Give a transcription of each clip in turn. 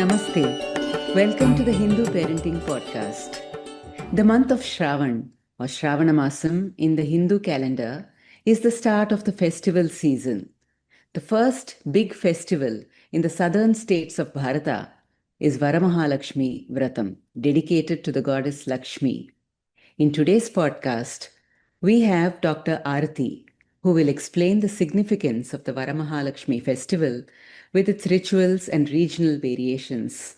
Namaste. Welcome to the Hindu Parenting Podcast. The month of Shravan or Shravana Masam in the Hindu calendar is the start of the festival season. The first big festival in the southern states of Bharata is Varamahalakshmi Vratam, dedicated to the goddess Lakshmi. In today's podcast, we have Dr. Arathi, who will explain the significance of the Varamahalakshmi festival with its rituals and regional variations.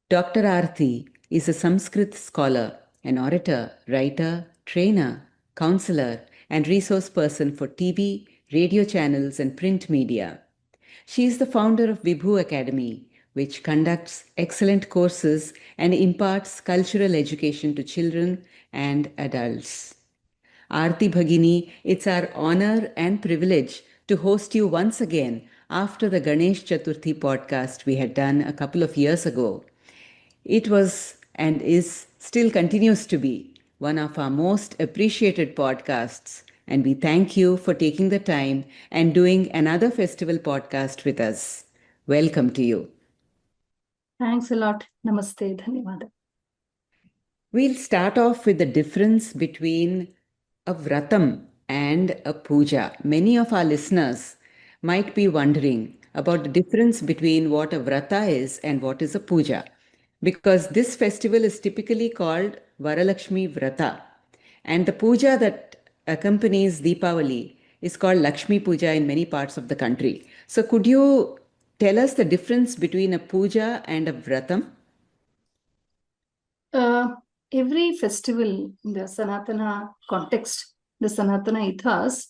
Dr. Arathi is a Samskrit scholar, an orator, writer, trainer, counsellor, and resource person for TV, radio channels, and print media. She is the founder of Vibhu Academy, which conducts excellent courses and imparts cultural education to children and adults. Aarti Bhagini, it's our honor and privilege to host you once again after the Ganesh Chaturthi podcast we had done a couple of years ago. It was and is still continues to be one of our most appreciated podcasts, and we thank you for taking the time and doing another festival podcast with us. Welcome to you. Thanks a lot. Namaste. Dhanyawad. We'll start off with the difference between a vratam and a puja. Many of our listeners might be wondering about the difference between what a vrata is and what is a puja, because this festival is typically called Varalakshmi Vrata, and the puja that accompanies Deepavali is called Lakshmi Puja in many parts of the country. So could you tell us the difference between a puja and a vratam? Every festival in the Sanatana context, the Sanatana ethos,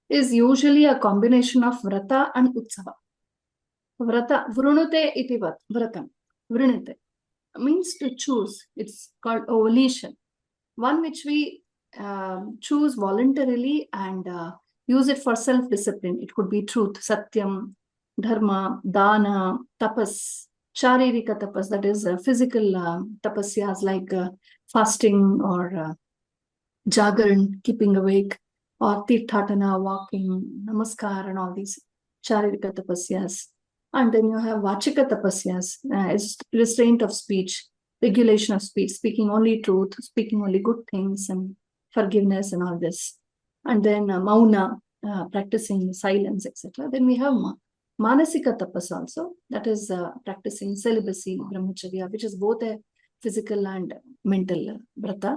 is usually a combination of vrata and utsava. Vrata, vrunute iti vratam. Vrunute means to choose. It's called a volition. One which we choose voluntarily and use it for self-discipline. It could be truth, satyam, dharma, dana, tapas, sharirika tapas, that is physical tapasyas like fasting or jagaran, keeping awake, or tirthatana, walking, namaskar, and all these sharirika tapasyas. And then you have vachika tapasyas, restraint of speech, regulation of speech, speaking only truth, speaking only good things, and forgiveness and all this. And then mauna, practicing silence, etc. Then we have manasika tapas also, that is practicing celibacy, brahmacharya, which is both a physical and mental vrata.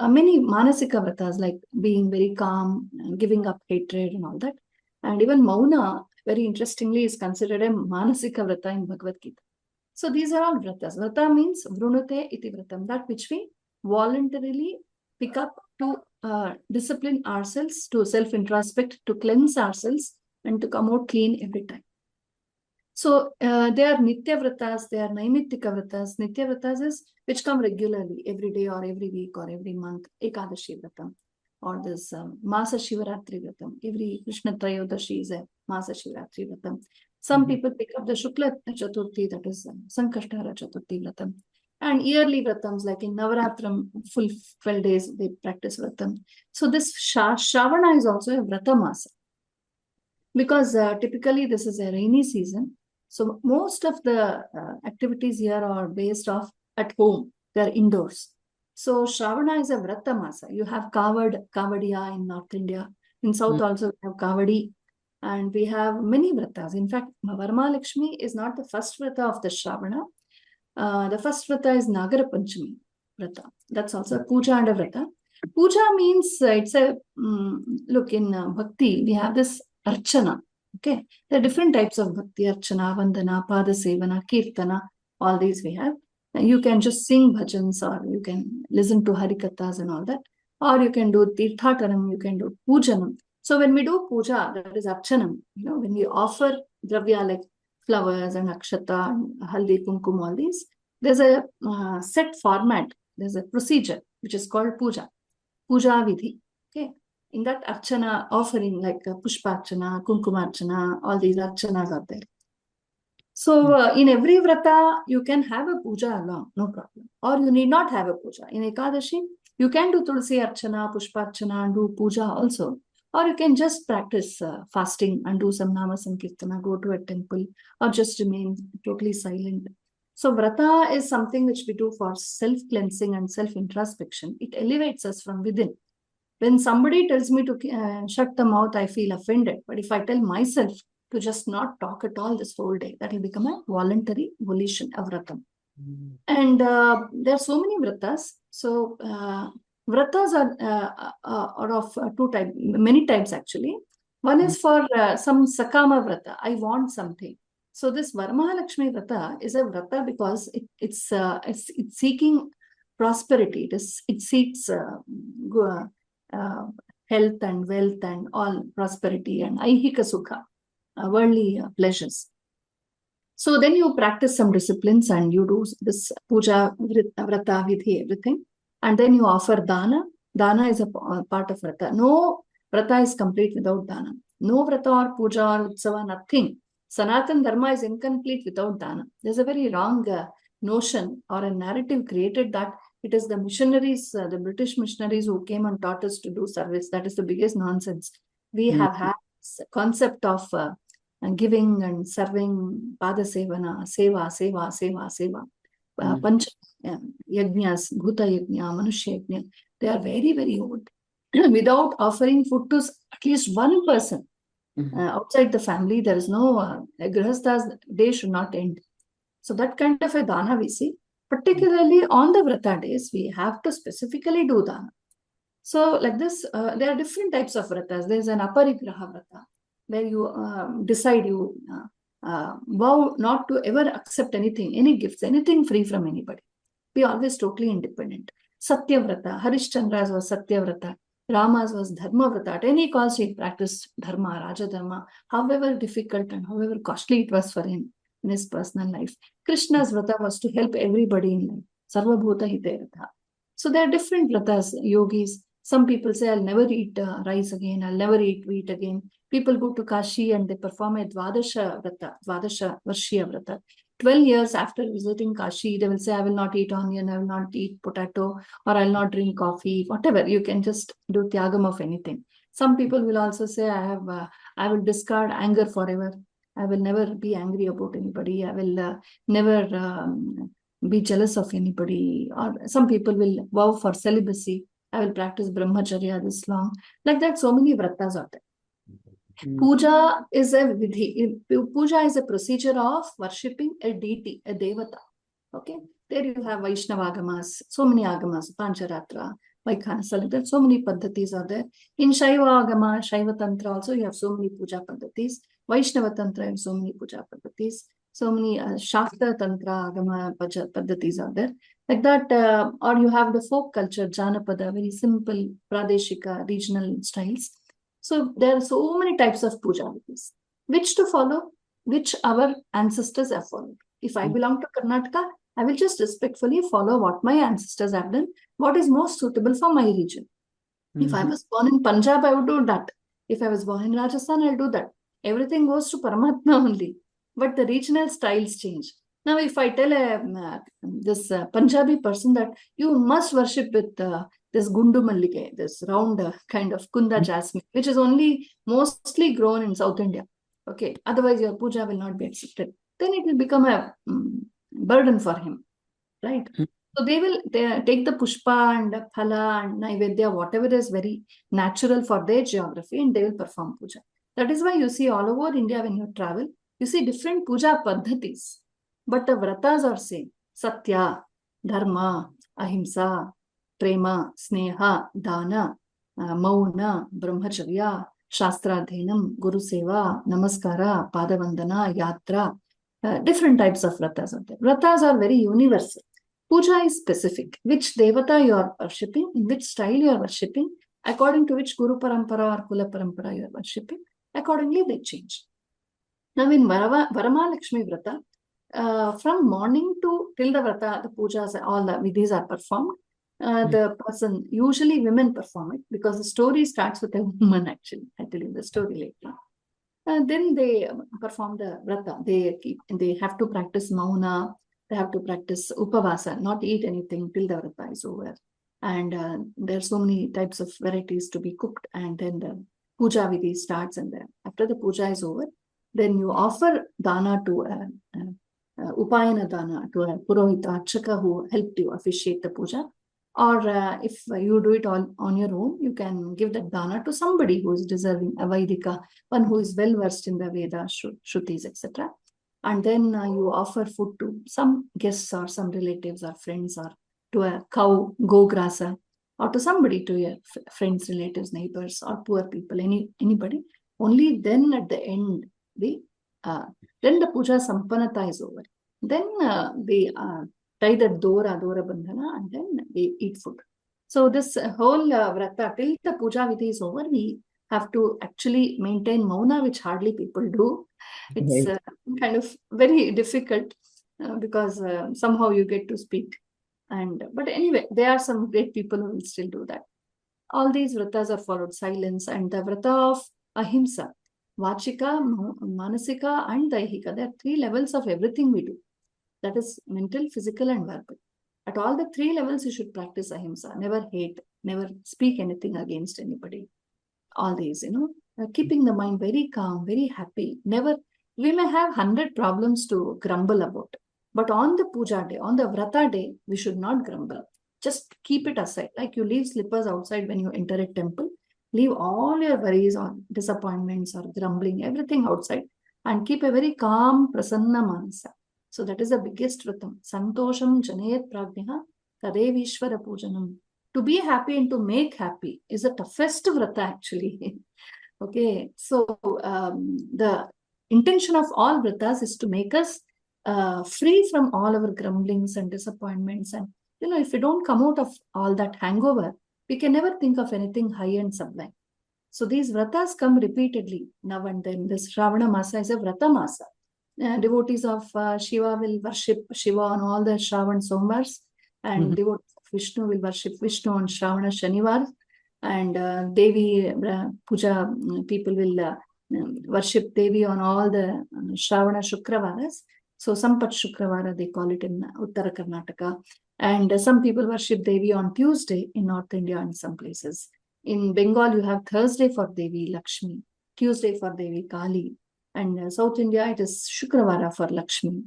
Many manasika vratas like being very calm, giving up hatred and all that. And even mauna, very interestingly, is considered a manasika vrata in Bhagavad Gita. So these are all vratas. Vrata means vrunute iti vratam, that which we voluntarily pick up to discipline ourselves, to self-introspect, to cleanse ourselves, and to come out clean every time. So they are nitya vratas, they are naivedyam vratas. Nitya vratas is which come regularly, every day or every week or every month. Ekadashi vratam, or this Masa Shivaratri vratam. Every Krishna Trayodashi is a Masa Shivaratri vratam. Some people pick up the Shukla Chaturthi, that is Sankashtara Chaturthi vratam. And yearly vratams, like in Navaratram, full 12 days, they practice vratam. So this Shravana is also a vrata masa. Because typically this is a rainy season. So most of the activities here are based off at home. They are indoors. So Shravana is a vrata masa. You have Kavadiya in North India. In South also we have Kavadi. And we have many vratas. In fact, Varamahalakshmi is not the first vrata of the Shravana. The first vrata is Nagara Panchami vrata. That's also a puja and a vrata. Puja means it's a look in bhakti. We have this archana. Okay, there are different types of bhakti: archana, vandana, pada sevana, kirtana. All these we have. And you can just sing bhajans, or you can listen to harikathas and all that, or you can do tirthatanam, you can do pujanam. So when we do puja, that is archanam. When we offer dravya like flowers and akshata, and haldi, kumkum, all these, there's a set format, there's a procedure which is called puja vidhi. Okay, in that archana offering like pushparchana, kumkumarchana, all these archanas are there. So in every vrata, you can have a puja along, no problem. Or you need not have a puja. In Ekadashi, you can do tulsi archana, pushparchana, and do puja also. Or you can just practice fasting and do some nama sankirtana, go to a temple, or just remain totally silent. So vrata is something which we do for self-cleansing and self-introspection. It elevates us from within. When somebody tells me to shut the mouth, I feel offended. But if I tell myself to just not talk at all this whole day, that will become a voluntary volition, a vratam. And there are so many vratas. So vratas are of two types, many types actually. One is for some sakama vrata. I want something. So this Varamahalakshmi Vrata is a vrata because it's seeking prosperity. It seeks health and wealth and all prosperity and aihika sukha, worldly pleasures. So then you practice some disciplines and you do this puja, vrata, vidhi, everything. And then you offer dana. Dana is a part of vrata. No vrata is complete without dana. No vrata or puja or utsava, nothing. Sanatana Dharma is incomplete without dana. There's a very wrong notion or a narrative created that it is the missionaries, the British missionaries who came and taught us to do service. That is the biggest nonsense. We have had this concept of giving and serving, pada sevana, seva. Pancha yajnas, bhuta yajna, manushya yajna. They are very, very old. Without offering food to at least one person outside the family, there is no grihastha's day should not end. So that kind of a dana we see. Particularly on the vrata days, we have to specifically do dana. So like this, there are different types of vratas. There is an aparigraha vrata, where you decide you vow not to ever accept anything, any gifts, anything free from anybody. Be always totally independent. Satya vrata, Harishchandra's was Satya vrata, Rama's was Dharma vrata. At any cost, he practiced Dharma, Raja Dharma, however difficult and however costly it was for him in his personal life. Krishna's vrata was to help everybody in life. Sarva bhuta hite vrata. So there are different vratas, yogis. Some people say, I'll never eat rice again, I'll never eat wheat again. People go to Kashi and they perform a Dvadasha Varshiya Vrata. 12 years after visiting Kashi, they will say, I will not eat onion, I will not eat potato, or I'll not drink coffee, whatever. You can just do tyagam of anything. Some people will also say, I will discard anger forever. I will never be angry about anybody. I will never be jealous of anybody. Or some people will vow for celibacy. I will practice brahmacharya this long. Like that, so many vratas are there. Puja is a vidhi. Puja is a procedure of worshipping a deity, a devata. Okay, there you have Vaishnava agamas, so many agamas, Pancharatra, Vaikhanasa, like that, so many paddhatis are there. In Shaiva agama, Shaiva tantra also, you have so many puja paddhatis. Vaishnava tantra, you have so many puja paddhatis. So many Shakta tantra agama paddhatis are there. Like that, or you have the folk culture, Janapada, very simple, Pradeshika, regional styles. So there are so many types of puja vidhis. Which to follow? Which our ancestors have followed. If I belong to Karnataka, I will just respectfully follow what my ancestors have done, what is most suitable for my region. If I was born in Punjab, I would do that. If I was born in Rajasthan, I'll do that. Everything goes to Paramatma only. But the regional styles change. Now, if I tell this Punjabi person that you must worship with this Gundu Mallike, this round kind of Kunda jasmine, which is only mostly grown in South India. Okay, otherwise your puja will not be accepted. Then it will become a burden for him, right? So they take the pushpa and phala and naivedya, whatever is very natural for their geography, and they will perform puja. That is why you see all over India when you travel, you see different puja paddhatis. But the vratas are same. Satya, Dharma, Ahimsa, Prema, Sneha, Dana, Mauna, Brahmacharya, Shastradhenam, Guru Seva, Namaskara, Padavandana, Yatra. Different types of vratas are there. Vratas are very universal. Puja is specific. Which devata you are worshipping, in which style you are worshipping, according to which Guru Parampara or Kula Parampara you are worshipping, accordingly they change. Now in Varamahalakshmi Vrata, from morning till the Vrata, the pujas, all the vidhis are performed. The person, usually women perform it because the story starts with a woman actually. I tell you the story later. Then they perform the Vrata. They have to practice Mauna. They have to practice Upavasa, not eat anything till the Vrata is over. And there are so many types of varieties to be cooked. And then the puja vidhi starts, and then after the puja is over, then you offer dana to upayana dana to a purohita archaka who helped you officiate the puja. Or if you do it all on your own, you can give that dana to somebody who is deserving, a Vaidika, one who is well versed in the Veda, Shrutis, etc. And then you offer food to some guests or some relatives or friends, or to a cow, go-grasa, or to somebody, to your friends, relatives, neighbors, or poor people, anybody. Only then at the end, then the puja sampanata is over. Then they tie the dora bandhana, and then they eat food. So this whole vrata, till the puja vidhi is over, we have to actually maintain mauna, which hardly people do. It's kind of very difficult because somehow you get to speak. But anyway, there are some great people who will still do that. All these vratas are followed silence, and the vrata of ahimsa, vachika, manasika, and daihika. There are 3 levels of everything we do. That is mental, physical, and verbal. At all the 3 levels, you should practice ahimsa. Never hate, never speak anything against anybody. All these, keeping the mind very calm, very happy. Never, we may have 100 problems to grumble about. But on the puja day, on the vrata day, we should not grumble. Just keep it aside. Like you leave slippers outside when you enter a temple. Leave all your worries or disappointments or grumbling, everything outside, and keep a very calm, prasanna manasa. So that is the biggest vratam. Santosham janayat prajnaha tadevishvara pujanam. To be happy and to make happy is the toughest vrata actually. Okay, so the intention of all vratas is to make us free from all our grumblings and disappointments. And if we don't come out of all that hangover, we can never think of anything high and sublime. So these vratas come repeatedly now and then. This Shravana Masa is a vrata Masa. Devotees of Shiva will worship Shiva on all the Shravan Somvars, and devotees of Vishnu will worship Vishnu on Shravana Shanivar, and Devi Puja people will worship Devi on all the Shravana Shukravaras. So Sampat Shukravara they call it in Uttara Karnataka, and some people worship Devi on Tuesday in North India and some places. In Bengal you have Thursday for Devi Lakshmi, Tuesday for Devi Kali, and South India it is Shukravara for Lakshmi.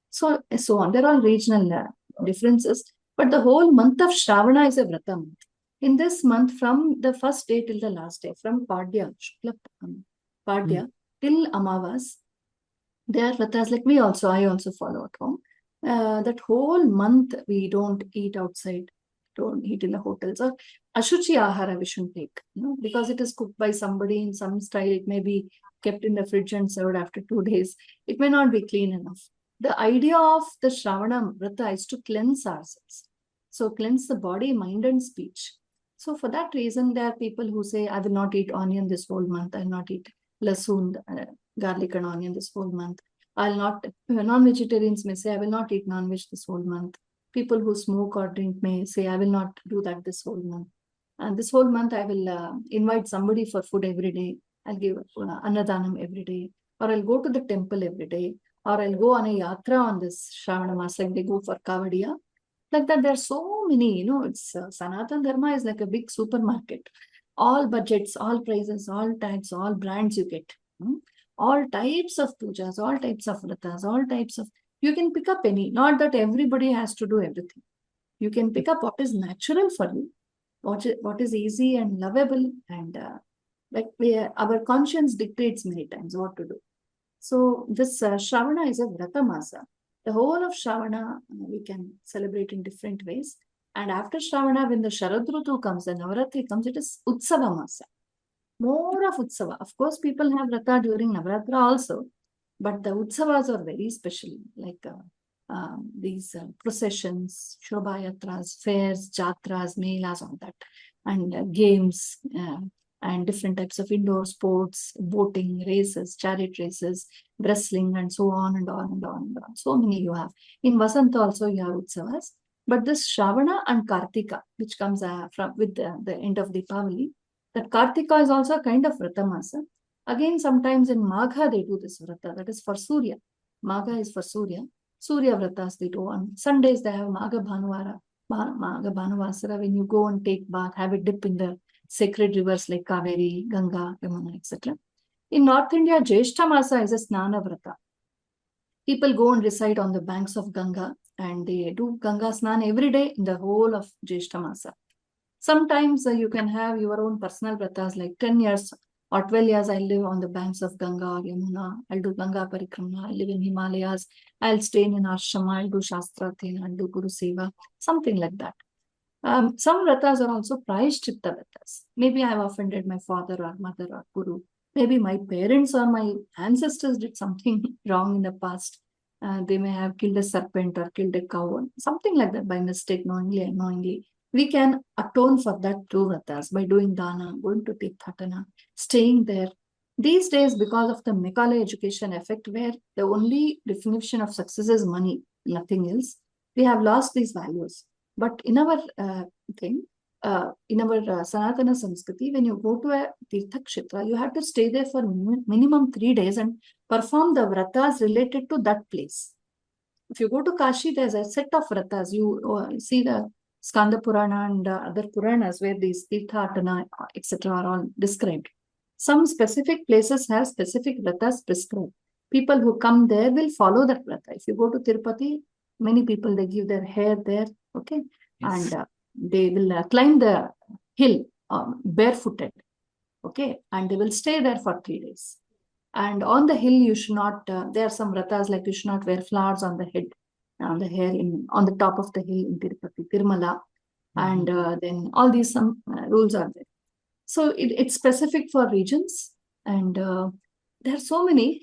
So on. There are regional differences, but the whole month of Shravana is a vrata month. In this month, from the first day till the last day, from Padya, Shukla Padya till Amavas, there are vratas like I also follow at home. That whole month we don't eat outside, don't eat in the hotels, or ashuchi ahara we shouldn't take, because it is cooked by somebody in some style. It may be kept in the fridge and served after 2 days. It may not be clean enough. The idea of the Shravana Vrata is to cleanse ourselves. So cleanse the body, mind, and speech. So for that reason, there are people who say, I will not eat onion this whole month. I will not eat lasoon, garlic and onion this whole month. I'll not, non-vegetarians may say, I will not eat non-veg this whole month. People who smoke or drink may say, I will not do that this whole month. And this whole month, I will invite somebody for food every day. I'll give annadanam every day. Or I'll go to the temple every day. Or I'll go on a yatra on this Shravana Masa and they go for Kavadiya. Like that, there are so many, it's Sanatana Dharma is like a big supermarket. All budgets, all prices, all tags, all brands you get. All types of pujas, all types of vratas, all types of, you can pick up any. Not that everybody has to do everything. You can pick up what is natural for you, what is easy and lovable, and our conscience dictates many times what to do. So this Shravana is a vrata masa. The whole of Shravana we can celebrate in different ways. And after Shravana, when the Sharadrutu comes, the Navaratri comes, it is Utsava masa. More of Utsava. Of course, people have vrata during Navaratra also, but the Utsavas are very special, like these processions, Shobhayatras, fairs, Jatras, Melas, all that, and games, and different types of indoor sports, boating, races, chariot races, wrestling, and so on and on and on and on. So many you have. In Vasanta also you have Utsavas. But this Shravana and Kartika, which comes with the end of Deepavali, that Kartika is also a kind of vrata masa. Again, sometimes in Magha they do this vrata, that is for Surya. Magha is for Surya. Surya vratas they do. On Sundays they have Magha Bhanuvara, Magha Bhanuvasara, when you go and take bath, have a dip in the sacred rivers like Kaveri, Ganga, Yamuna, etc. In North India, Jeshta Masa is a Snana Vrata. People go and reside on the banks of Ganga, and they do Ganga Snan every day in the whole of Jyeshta Masa. Sometimes you can have your own personal vratas, like 10 years or 12 years I live on the banks of Ganga or Yamuna. I'll do Ganga Parikrama. I live in Himalayas. I'll stay in an ashrama. I'll do Shastrathena. I'll do Guru Seva. Something like that. Some vratas are also Prayashchitta vratas. Maybe I've offended my father or mother or Guru. Maybe my parents or my ancestors did something wrong in the past. They may have killed a serpent or killed a cow, something like that by mistake, knowingly, unknowingly. We can atone for that through vratas by doing dana, going to Tirthatana, staying there. These days, because of the Macaulay education effect, where the only definition of success is money, nothing else, we have lost these values. But in our Sanatana Samskriti, when you go to a Tirthakshetra, you have to stay there for minimum 3 days and perform the vratas related to that place. If you go to Kashi, there's a set of vratas. You see the Skanda Purana and other Puranas where these Tirthatana, etc. are all described. Some specific places have specific vratas prescribed. People who come there will follow that vrata. If you go to Tirupati, many people, they give their hair there, okay? Yes. And they will climb the hill barefooted, okay? And they will stay there for 3 days. And on the hill, you should not, there are some vratas like you should not wear flowers on the head, on the hair, on the top of the hill in Tirupati, Tirumala. And then all these some rules are there. So it's specific for regions, and there are so many.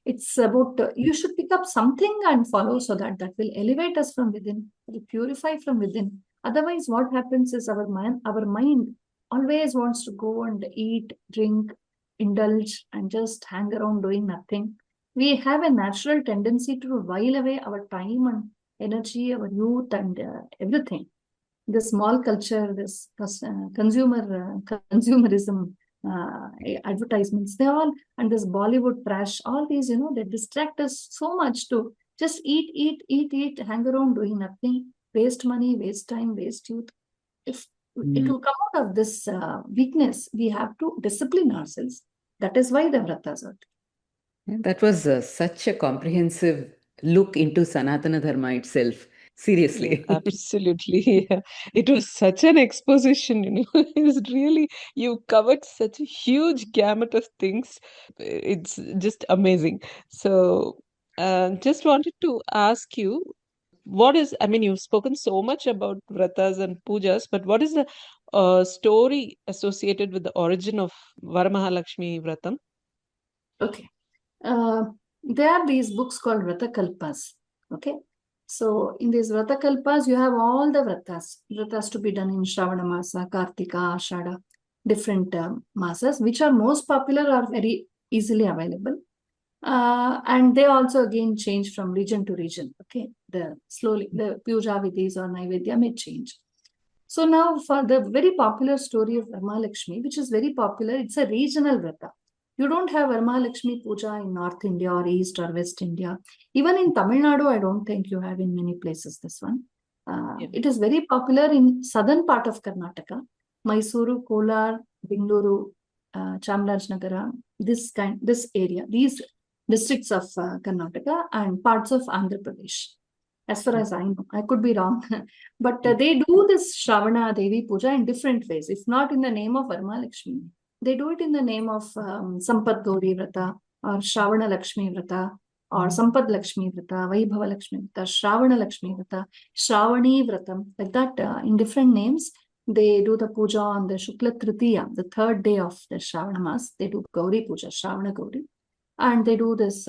It's about, you should pick up something and follow, so that will elevate us from within, will purify from within. Otherwise, what happens is our mind always wants to go and eat, drink, indulge, and just hang around doing nothing. We have a natural tendency to while away our time and energy, our youth, and everything. This small culture, this consumerism, advertisements, they all, and this Bollywood trash, all these, they distract us so much to just eat, hang around doing nothing, waste money, waste time, waste youth. If it will come out of this weakness, we have to discipline ourselves. That is why the vratas are. That was such a comprehensive look into Sanatana Dharma itself. Seriously. Yeah, absolutely. Yeah. It was such an exposition, It was really, you covered such a huge gamut of things. It's just amazing. So, just wanted to ask you, you've spoken so much about vratas and pujas, but what is the story associated with the origin of Varamahalakshmi Vratam? Okay. There are these books called Vratakalpas. Okay. So in these Vratakalpas, you have all the vratas to be done in Shravana Masa, Kartika, Ashada, different masas, which are most popular or very easily available. And they also again change from region to region. Okay. The puja vidhis or naivedyam may change. So now for the very popular story of Varamahalakshmi, which is very popular, it's a regional vrata. You don't have Varamahalakshmi puja in North India or East or West India. Even in Tamil Nadu, I don't think you have in many places this one. It is very popular in southern part of Karnataka, Mysuru, Kolar, Bengaluru, Chamarajnagara, this area, these districts of Karnataka and parts of Andhra Pradesh. As far as I know, I could be wrong, but they do this Shravana Devi Puja in different ways. If not in the name of Varamahalakshmi, they do it in the name of Sampad Gauri Vrata or Shravana Lakshmi Vrata or Sampad Lakshmi Vrata, Vaibhava Lakshmi Vrata, Shravana Lakshmi Vrata, Shravani Vratam. Like that, in different names, they do the puja on the Shukla Tritiya, the 3rd day of the Shravana Mas. They do Gauri Puja, Shravana Gauri. And they do this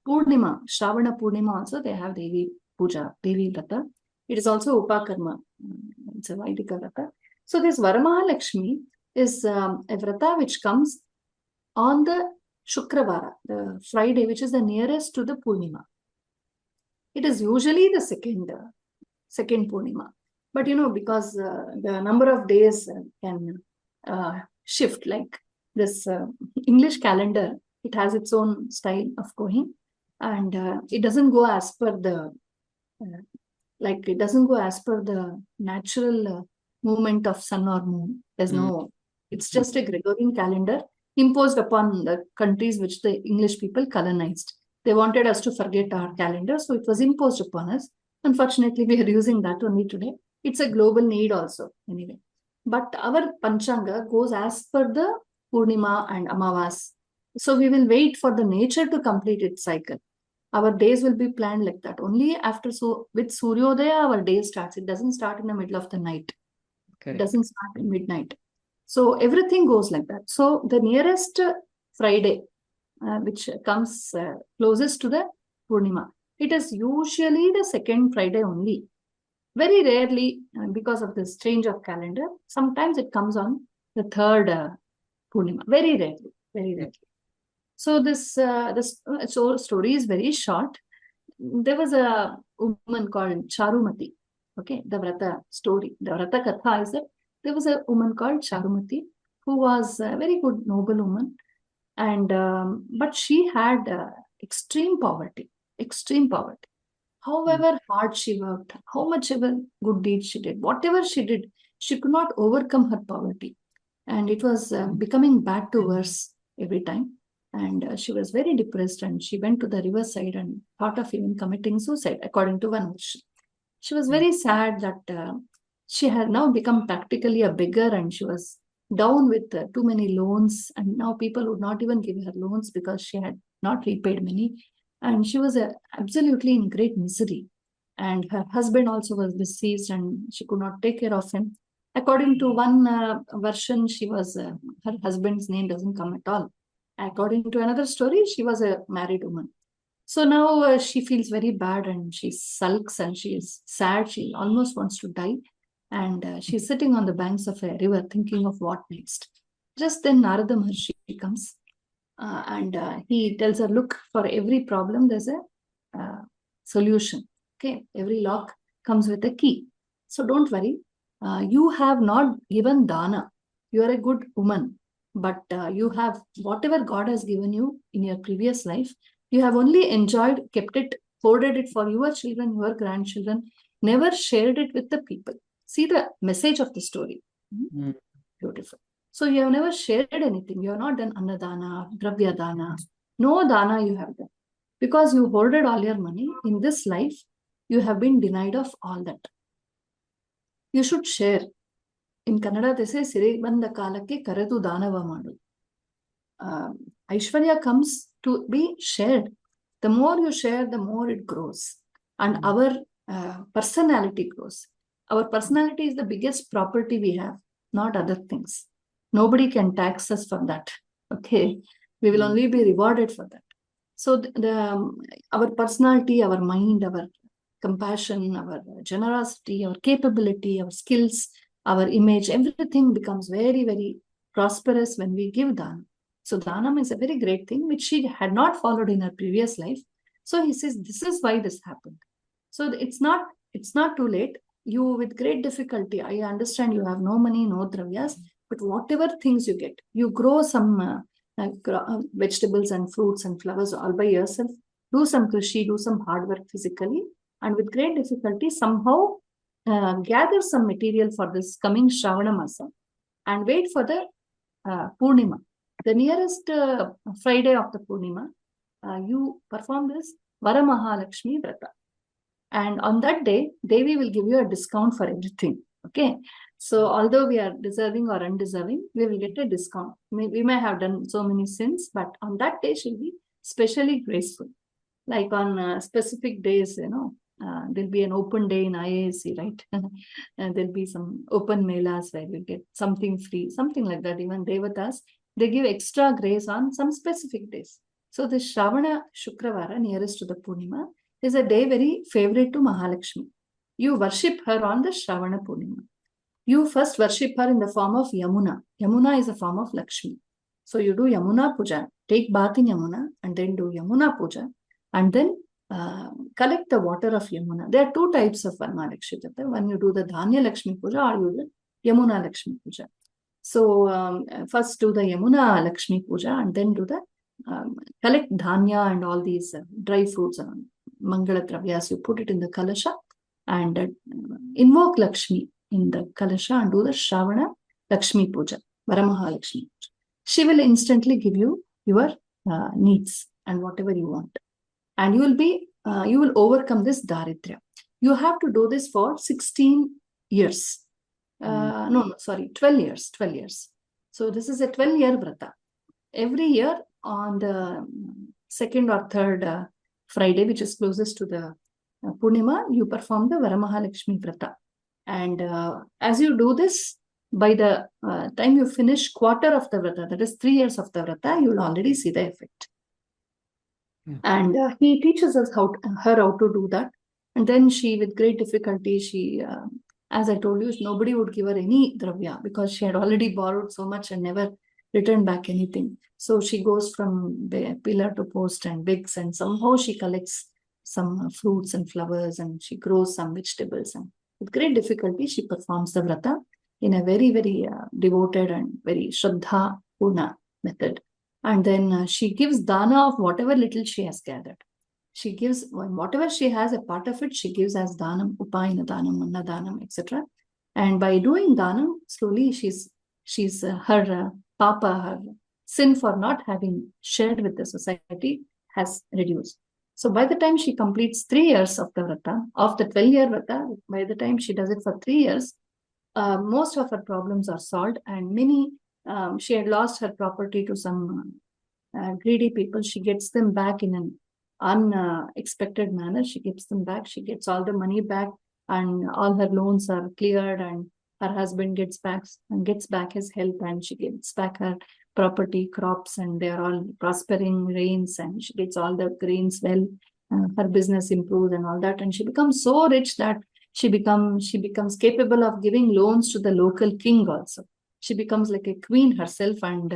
Purnima, Shravana Purnima also, they have Devi Puja, Devi Vrata. It is also Upakarma. It's a Vaidika Vrata. So this Varamahalakshmi is a Vrata which comes on the Shukravara, the Friday, which is the nearest to the Purnima. It is usually the second Purnima. But because the number of days can shift, like this English calendar, it has its own style of going, and it doesn't go as per the natural movement of sun or moon. There's no, it's just a Gregorian calendar imposed upon the countries which the English people colonized. They wanted us to forget our calendar, so it was imposed upon us. Unfortunately, we are using that only today. It's a global need also, anyway. But our Panchanga goes as per the Purnima and Amavas. So we will wait for the nature to complete its cycle. Our days will be planned like that. Only after, so with Suryodaya, our day starts. It doesn't start in the middle of the night. Correct. It doesn't start in midnight. So everything goes like that. So the nearest Friday, which comes closest to the Purnima, it is usually the second Friday only. Very rarely, because of this change of calendar, sometimes it comes on the third Purnima. Very rarely, very rarely. So this story is very short. There was a woman called Charumati. Okay, the Vrata story, the Vrata Katha is that there was a woman called Charumati who was a very good, noble woman. And but she had extreme poverty. However hard she worked, how much ever good deeds she did, whatever she did, she could not overcome her poverty. And it was becoming bad to worse every time. And she was very depressed, and she went to the riverside and thought of even committing suicide, according to one version. She was very sad that she had now become practically a beggar, and she was down with too many loans, and now people would not even give her loans because she had not repaid many, and she was absolutely in great misery. And her husband also was deceased, and she could not take care of him. According to one version, she was her husband's name doesn't come at all. According to another story, she was a married woman. So now she feels very bad, and she sulks, and she is sad. She almost wants to die. And she's sitting on the banks of a river thinking of what next. Just then Narada Maharshi comes and he tells her, look, for every problem there's a solution. Okay, every lock comes with a key. So don't worry. You have not given dana. You are a good woman. But you have whatever God has given you in your previous life, you have only enjoyed, kept it, hoarded it for your children, your grandchildren, never shared it with the people. See the message of the story. Beautiful. So you have never shared anything. You have not done annadana, dravya dana. No dana you have done. Because you hoarded all your money, in this life, you have been denied of all that. You should share. In Kannada, they say, Siribanda kalake karedu danava madu. Aishwarya comes to be shared. The more you share, the more it grows. And our personality grows. Our personality is the biggest property we have, not other things. Nobody can tax us for that. Okay, we will only be rewarded for that. So our personality, our mind, our compassion, our generosity, our capability, our skills, our image, everything becomes very, very prosperous when we give dana. So dhanam is a very great thing, which she had not followed in her previous life. So he says, this is why this happened. So it's not too late. You, with great difficulty, I understand you have no money, no dravyas, but whatever things you get, you grow some vegetables and fruits and flowers all by yourself, do some krishi, do some hard work physically, and with great difficulty somehow gather some material for this coming Shravana Masa and wait for the Purnima. The nearest Friday of the Purnima, you perform this Varamahalakshmi Vratam. And on that day, Devi will give you a discount for everything. Okay. So although we are deserving or undeserving, we will get a discount. We may have done so many sins, but on that day she'll be specially graceful. Like on specific days, there'll be an open day in IASC, right? And there'll be some open melas where you get something free, something like that. Even Devatas, they give extra grace on some specific days. So the Shravana Shukravara, nearest to the Purnima, is a day very favorite to Mahalakshmi. You worship her on the Shravana Purnima. You first worship her in the form of Yamuna. Yamuna is a form of Lakshmi. So you do Yamuna Puja, take bath in Yamuna, and then do Yamuna Puja, and then collect the water of Yamuna. There are two types of Varamahalakshmi Vratam. When you do the Dhanya Lakshmi Puja, or you do the Yamuna Lakshmi Puja. So first do the Yamuna Lakshmi Puja, and then do the collect dhanya and all these dry fruits and Mangala Dravyas. You put it in the Kalasha and invoke Lakshmi in the Kalasha and do the Shravana Lakshmi Puja, Varamahalakshmi Puja. She will instantly give you your needs and whatever you want. and you will overcome this daridrya. You have to do this for 16 years. 12 years. 12 years. So this is a 12-year vrata. Every year on the second or third Friday, which is closest to the Purnima, you perform the Varamahalakshmi Vratam. And as you do this, by the time you finish quarter of the vrata, that is 3 years of the vrata, you will already see the effect. And he teaches us her how to do that. And then she, with great difficulty, she, as I told you, nobody would give her any dravya because she had already borrowed so much and never returned back anything. So she goes from pillar to post and begs, and somehow she collects some fruits and flowers, and she grows some vegetables. And with great difficulty, she performs the vrata in a very, very devoted and very Shraddha Purna method. And then she gives dana of whatever little she has gathered. She gives whatever she has, a part of it she gives as danam, upayana danam, manna danam, etc. And by doing danam, slowly her papa, her sin for not having shared with the society has reduced. So by the time she completes 3 years of the vrata, of the 12-year vrata, by the time she does it for 3 years, most of her problems are solved, and many, she had lost her property to some greedy people. She gets them back in an unexpected manner. She gets them back. She gets all the money back, and all her loans are cleared, and her husband gets back his health, and she gets back her property, crops, and they are all prospering rains, and she gets all the grains well. Her business improves and all that, and she becomes so rich that she becomes capable of giving loans to the local king also. She becomes like a queen herself, and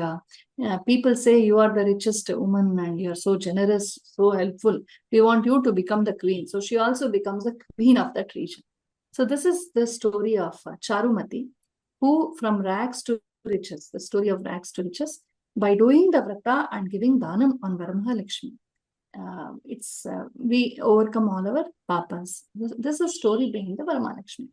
people say, you are the richest woman and you are so generous, so helpful. We want you to become the queen. So she also becomes the queen of that region. So this is the story of Charumati, who from rags to riches, the story of rags to riches, by doing the vrata and giving danam on Varamahalakshmi. We overcome all our papas. This is a story behind the Varamahalakshmi.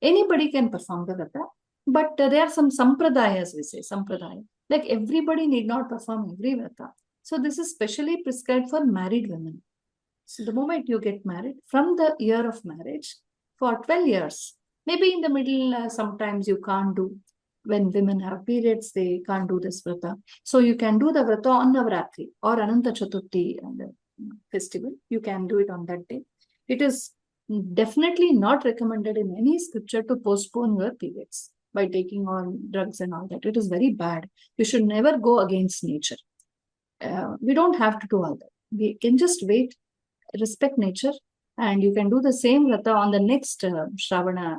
Anybody can perform the vrata, but there are some sampradayas, we say, sampradaya. Like everybody need not perform every vrata. So this is specially prescribed for married women. So the moment you get married, from the year of marriage, for 12 years, maybe in the middle, sometimes you can't do. When women have periods, they can't do this vrata. So you can do the vrata on Navratri or Ananta Chaturthi festival. You can do it on that day. It is definitely not recommended in any scripture to postpone your periods by taking on drugs and all that. It is very bad. You should never go against nature. We don't have to do all that. We can just wait, respect nature, and you can do the same vrata on the next Shravana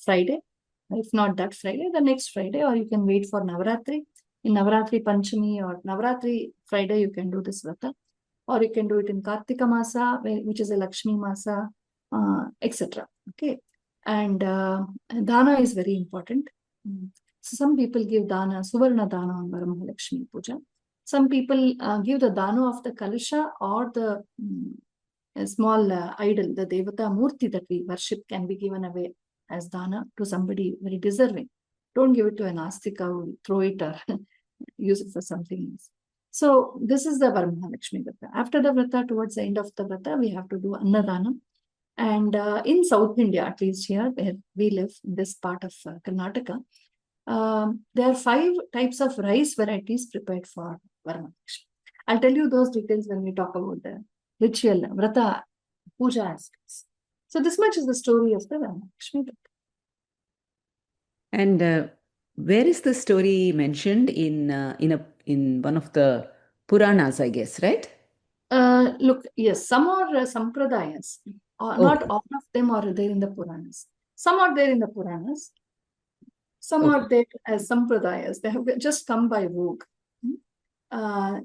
Friday. If not that Friday, the next Friday, or you can wait for Navaratri. In Navaratri Panchami or Navaratri Friday, you can do this vrata. Or you can do it in Kartika Masa, which is a Lakshmi Masa, etc. Okay. And dana is very important. So some people give dana, Suvarna dana on Varamahalakshmi puja. Some people give the dana of the Kalasha or the small idol, the Devata Murti that we worship, can be given away as dana to somebody very deserving. Don't give it to an astika who will throw it or use it for something else. So this is the Varamahalakshmi Vrata. After the Vrata, towards the end of the Vrata, we have to do Annadana. And in South India, at least here where we live, in this part of Karnataka, there are 5 types of rice varieties prepared for Varamahalakshmi. I'll tell you those details when we talk about the ritual, Vrata, puja aspects. So this much is the story of the Varamahalakshmi Vrata. And where is the story mentioned in one of the Puranas, I guess, right? Look, yes, some are sampradayas. Not all of them are there in the Puranas. Some are there in the Puranas. Some are there as sampradayas. They have just come by vogue.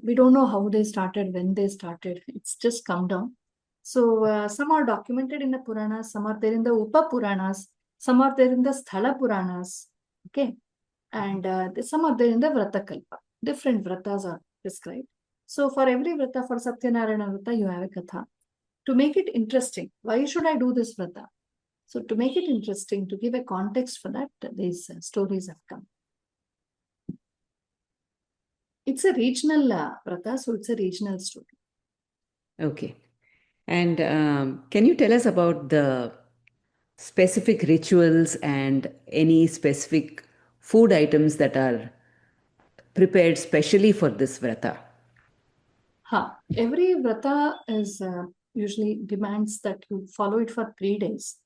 We don't know how they started, when they started. It's just come down. So some are documented in the Puranas, some are there in the Upa Puranas, some are there in the Sthala Puranas. Okay. And some are there in the Vrata Kalpa. Different vratas are prescribed. So for every vrata, for Satyanarayana Vrata, you have a katha. To make it interesting, why should I do this vrata? So to make it interesting, to give a context for that, these stories have come. It's a regional vrata, so it's a regional story. Okay. And can you tell us about the specific rituals and any specific food items that are prepared specially for this vrata? Every vrata is usually demands that you follow it for 3 days.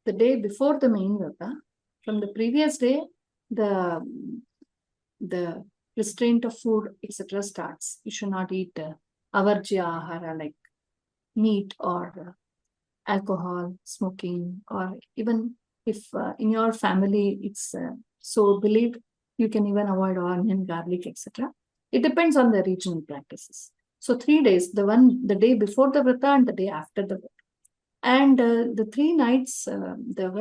The day before the main vrata, from the previous day, the restraint of food, etc. starts. You should not eat avarjya ahara like meat or alcohol, smoking, or even if in your family it's so believed, you can even avoid onion, garlic, etc. It depends on the regional practices. So 3 days, the day before the vrata and the day after the vrata. And the 3 nights, the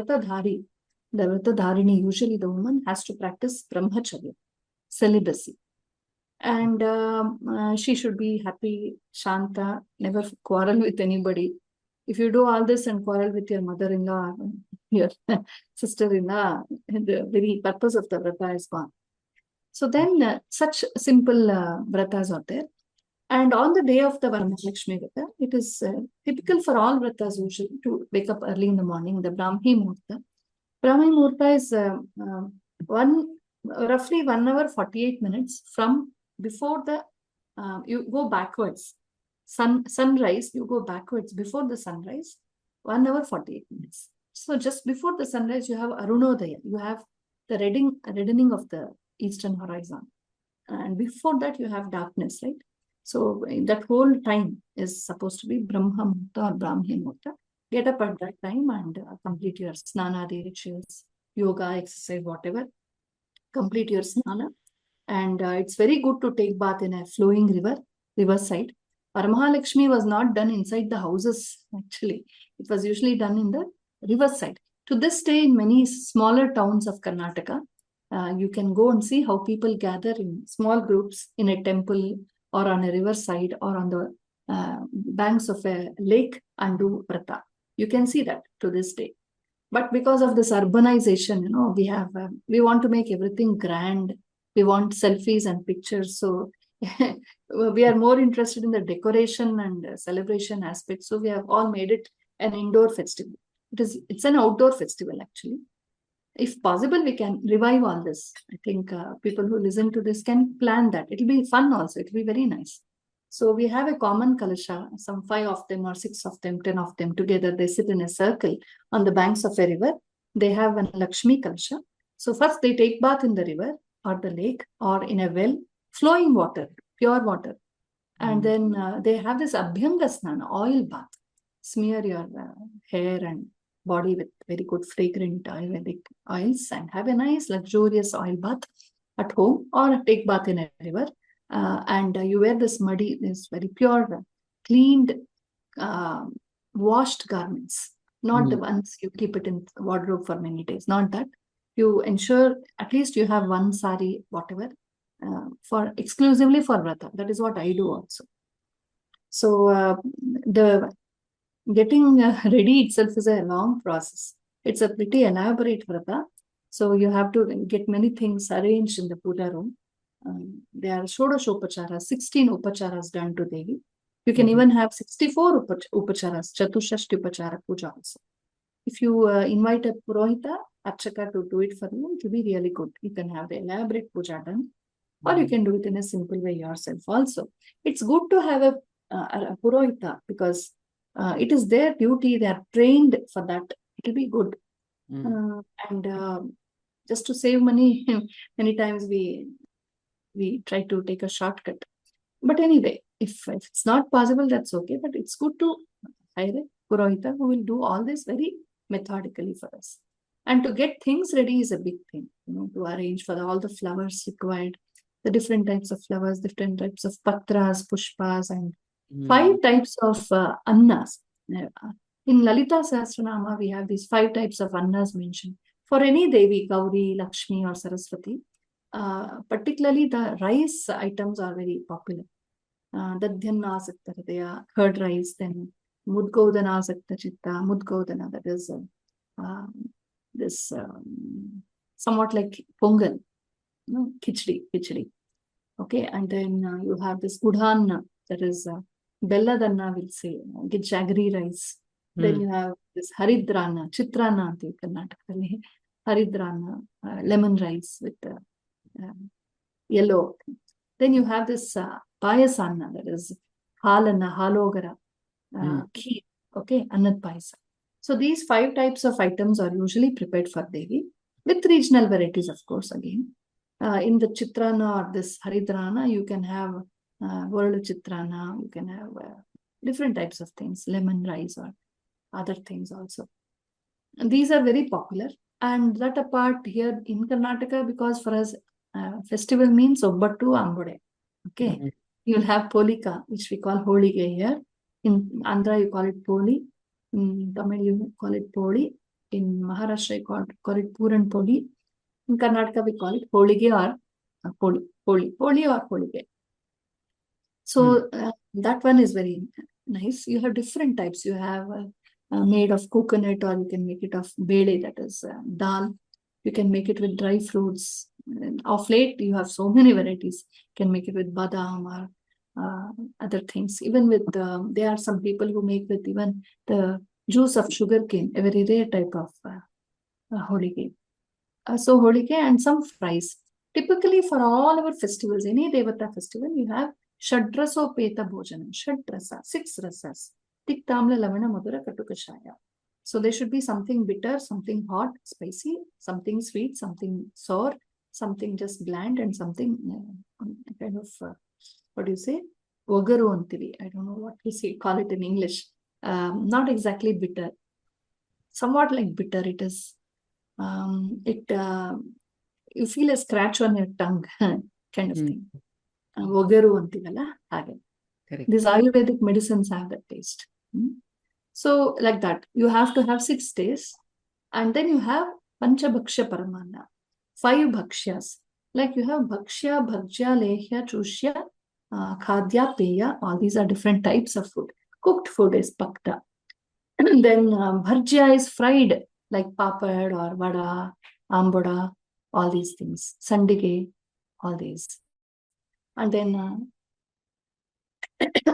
vratadharini, usually the woman has to practice brahmacharya, celibacy. And she should be happy, shanta, never quarrel with anybody. If you do all this and quarrel with your mother-in-law, your sister-in-law, the very purpose of the vrata is gone. So then such simple vratas are there. And on the day of the Varamahalakshmi Vrata, it is typical for all vratas usually to wake up early in the morning, the Brahmi Muhurta. Brahmi Muhurta is roughly 1 hour 48 minutes from before the, you go backwards. Sunrise, you go backwards before the sunrise, 1 hour 48 minutes. So just before the sunrise, you have Arunodaya, you have the reddening of the eastern horizon. And before that, you have darkness, right? So that whole time is supposed to be Brahma Muhurta or Brahmi Muhurta. Get up at that time and complete your snanadi rituals, yoga, exercise, whatever. Complete your snana. And it's very good to take bath in a flowing riverside. Varamahalakshmi was not done inside the houses, actually. It was usually done in the riverside. To this day, in many smaller towns of Karnataka, you can go and see how people gather in small groups in a temple or on a riverside or on the banks of a lake and do vrata. You can see that to this day. But because of this urbanization, we want to make everything grand. We want selfies and pictures. So we are more interested in the decoration and celebration aspect. So we have all made it an indoor festival. It's an outdoor festival, actually. If possible, we can revive all this. I think people who listen to this can plan that. It'll be fun also. It'll be very nice. So we have a common kalasha, some 5 of them or 6 of them, 10 of them together. They sit in a circle on the banks of a river. They have a Lakshmi kalasha. So first they take bath in the river or the lake or in a well, flowing water, pure water. And then they have this abhyanga snana, oil bath. Smear your hair and body with very good fragrant Ayurvedic oils and have a nice luxurious oil bath at home or take bath in a river. And you wear this very pure, cleaned, washed garments, not the ones you keep it in the wardrobe for many days, not that. You ensure at least you have one sari, whatever, for exclusively for vrata. That is what I do also. So the getting ready itself is a long process. It's a pretty elaborate vrata. So you have to get many things arranged in the puja room. There are Shodash Upacharas, 16 Upacharas done to Devi. You can even have 64 Upacharas, Chatushashti Upachara Puja also. If you invite a Purohita, Archaka to do it for you, it will be really good. You can have the elaborate puja done, or you can do it in a simple way yourself also. It's good to have a Purohita because it is their duty, they are trained for that. It will be good. And just to save money, many times we try to take a shortcut. But anyway, if it's not possible, that's okay. But it's good to hire a Purohita who will do all this very methodically for us. And to get things ready is a big thing, to arrange for all the flowers required, the different types of flowers, different types of patras, pushpas, and 5 types of annas. In Lalita Sahasranama, we have these 5 types of annas mentioned. For any Devi, Gauri, Lakshmi, or Saraswati, particularly the rice items are very popular. Dadhyanna Asakta Hridaya, curd rice, then Mudgodana Asakta Chitta, Mudgodana, that is this somewhat like Pongal, Khichdi. Okay, and then you have this Udhanna, that is Belladanna will say, get jaggery rice. Then you have this haridrana, chitrana ante Karnataka. Haridrana, lemon rice with yellow. Then you have this payasanna, that is halana, halogara, kheer, okay, annad payasa. So these 5 types of items are usually prepared for Devi, with regional varieties, of course, again. In the chitrana or this haridrana, you can have world chitrana, you can have different types of things, lemon rice or other things also. And these are very popular. And that apart, here in Karnataka, because for us, festival means Obbattu Ambode. Okay. You'll have Polika, which we call Holige here. In Andhra, you call it Poli. In Tamil, you call it Poli. In Maharashtra, you call it Puran Poli. In Karnataka, we call it Holige or Poli or Holige. So that one is very nice. You have different types. You have made of coconut, or you can make it of bele, that is dal. You can make it with dry fruits. And of late, you have so many varieties. You can make it with badam or other things. Even with, there are some people who make with even the juice of sugarcane, a very rare type of holige. So holige and some fries. Typically for all our festivals, any Devata festival, you have Shadrasopeta Bhojanam, Shadrasa, 6 rasas. Tik Tamla Lavana Madura Katukashaya. So there should be something bitter, something hot, spicy, something sweet, something sour, something just bland, and something kind of, what do you say? Ogaru antivi. I don't know what we call it in English. Not exactly bitter. Somewhat like bitter it is. You feel a scratch on your tongue kind of thing. Ogaru antivalla hage. These Ayurvedic medicines have that taste. So like that, you have to have 6 days, and then you have Panchabhaksha Paramanna, 5 bhakshyas. Like you have bhakshya, bhajya, lehya, chushya, khadya, peya. All these are different types of food. Cooked food is pakta. And then bhajya is fried, like papad or vada, amboda, all these things. Sandige, all these. And then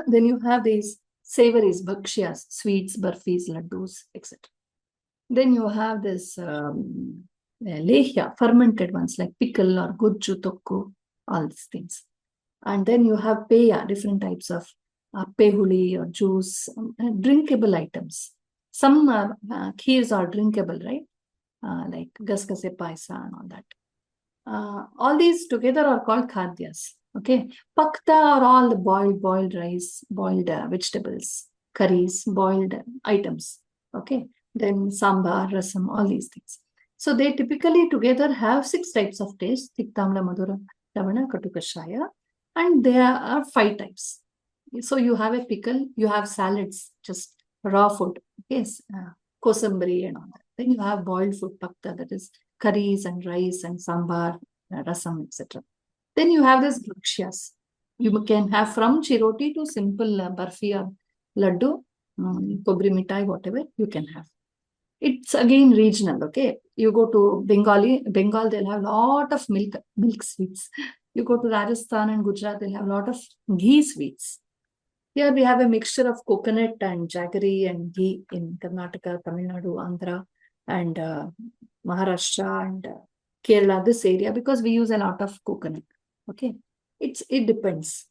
then you have these savories, bhakshyas, sweets, barfis, laddus, etc. Then you have this lehya, fermented ones like pickle or gujju, tokku, all these things. And then you have peya, different types of pehuli or juice, drinkable items. Some kheers are drinkable, right? Like gaskase paisa and all that. All these together are called khadyas. Okay, pakta are all the boiled rice, boiled vegetables, curries, boiled items. Okay, then sambar, rasam, all these things. So they typically together have 6 types of taste: Tiktamla, Madura, Lavana, Katukashaya, and there are 5 types. So you have a pickle, you have salads, just raw food, yes, kosambari and all that. Then you have boiled food, pakta, that is curries and rice and sambar, rasam, etc. Then you have this bhakshyas. You can have from chiroti to simple barfi or laddu, kobri mitai, whatever you can have. It's again regional, okay? You go to Bengal, they'll have a lot of milk sweets. You go to Rajasthan and Gujarat, they'll have a lot of ghee sweets. Here we have a mixture of coconut and jaggery and ghee in Karnataka, Tamil Nadu, Andhra, and Maharashtra and Kerala, this area, because we use a lot of coconut. Okay, it depends.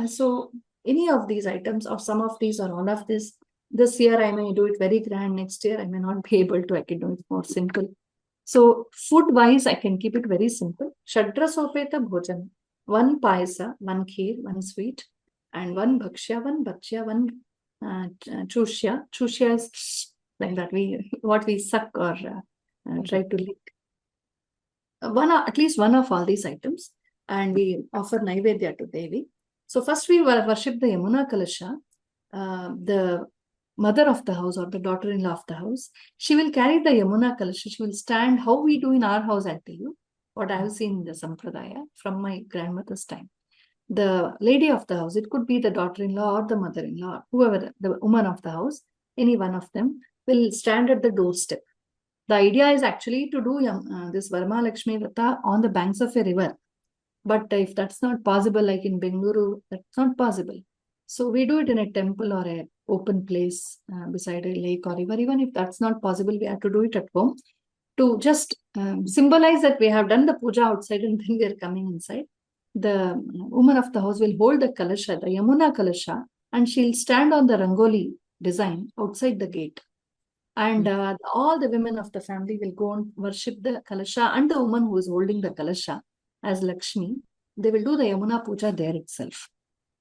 So any of these items, or some of these, or all of this year I may do it very grand, next year I may not be able to, I can do it more simple. So food wise, I can keep it very simple. Shadrasopeta bhojan, 1 payasa, 1 kheer, 1 sweet, and 1 bhakshya, 1 bhajya, 1 chushya. Chushya is like that, what we suck or try to lick. At least one of all these items, and we offer naivedya to Devi. So first we worship the Yamuna Kalasha, the mother of the house or the daughter-in-law of the house. She will carry the Yamuna Kalasha. She will stand, how we do in our house, I'll tell you, what I have seen in the Sampradaya from my grandmother's time. The lady of the house, it could be the daughter-in-law or the mother-in-law, whoever, the woman of the house, any one of them, will stand at the doorstep. The idea is actually to do this Varamahalakshmi Vratam on the banks of a river. But if that's not possible, like in Bengaluru, that's not possible. So we do it in a temple or a open place beside a lake or river. Even if that's not possible, we have to do it at home to just symbolize that we have done the puja outside and then we are coming inside. The woman of the house will hold the kalasha, the Yamuna kalasha, and she'll stand on the Rangoli design outside the gate. And all the women of the family will go and worship the kalasha and the woman who is holding the kalasha as Lakshmi. They will do the Yamuna puja there itself.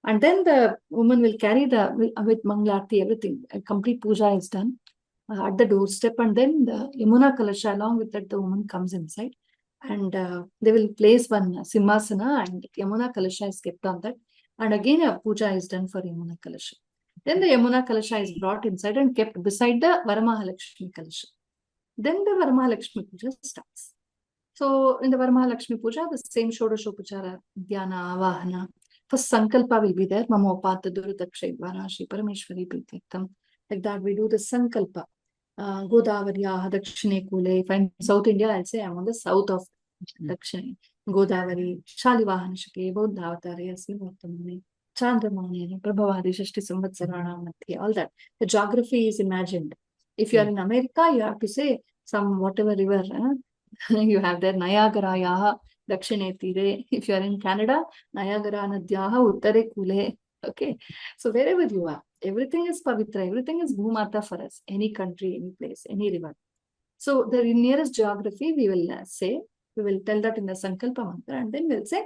And then the woman will carry with Mangalarti, everything. A complete puja is done at the doorstep. And then the Yamuna kalasha, along with that, the woman comes inside. And they will place one Simhasana and Yamuna kalasha is kept on that. And again, a puja is done for Yamuna kalasha. Then the Yamuna kalasha is brought inside and kept beside the Varamahalakshmi kalasha. Then the Varamahalakshmi puja starts. So in the Varamahalakshmi puja, the same Shodashopachara, Dhyana, Avahana. First Sankalpa will be there. Mamopata Durutakshay Dvarashi Parameshwari Prityaktam. Like that, we do the Sankalpa. Godavarya, Dakshine Kule. If I'm in South India, I'll say I'm on the south of Dakshine. Godavari, Shalivahana Shake, Bodhavatari, Aslivatamani, Chandramani, Prabhavadi, Shashti Samvatsarana, Mati, all that. The geography is imagined. If you are in America, you have to say some whatever river. You have there Niagara Yaha, Dakshine Tire. If you are in Canada, Niagara Nadyaha, Uttare Kule. Okay. So wherever you are, everything is Pavitra, everything is Bhumata for us. Any country, any place, any river. So the nearest geography we will say, we will tell that in the Sankalpa mantra, and then we'll say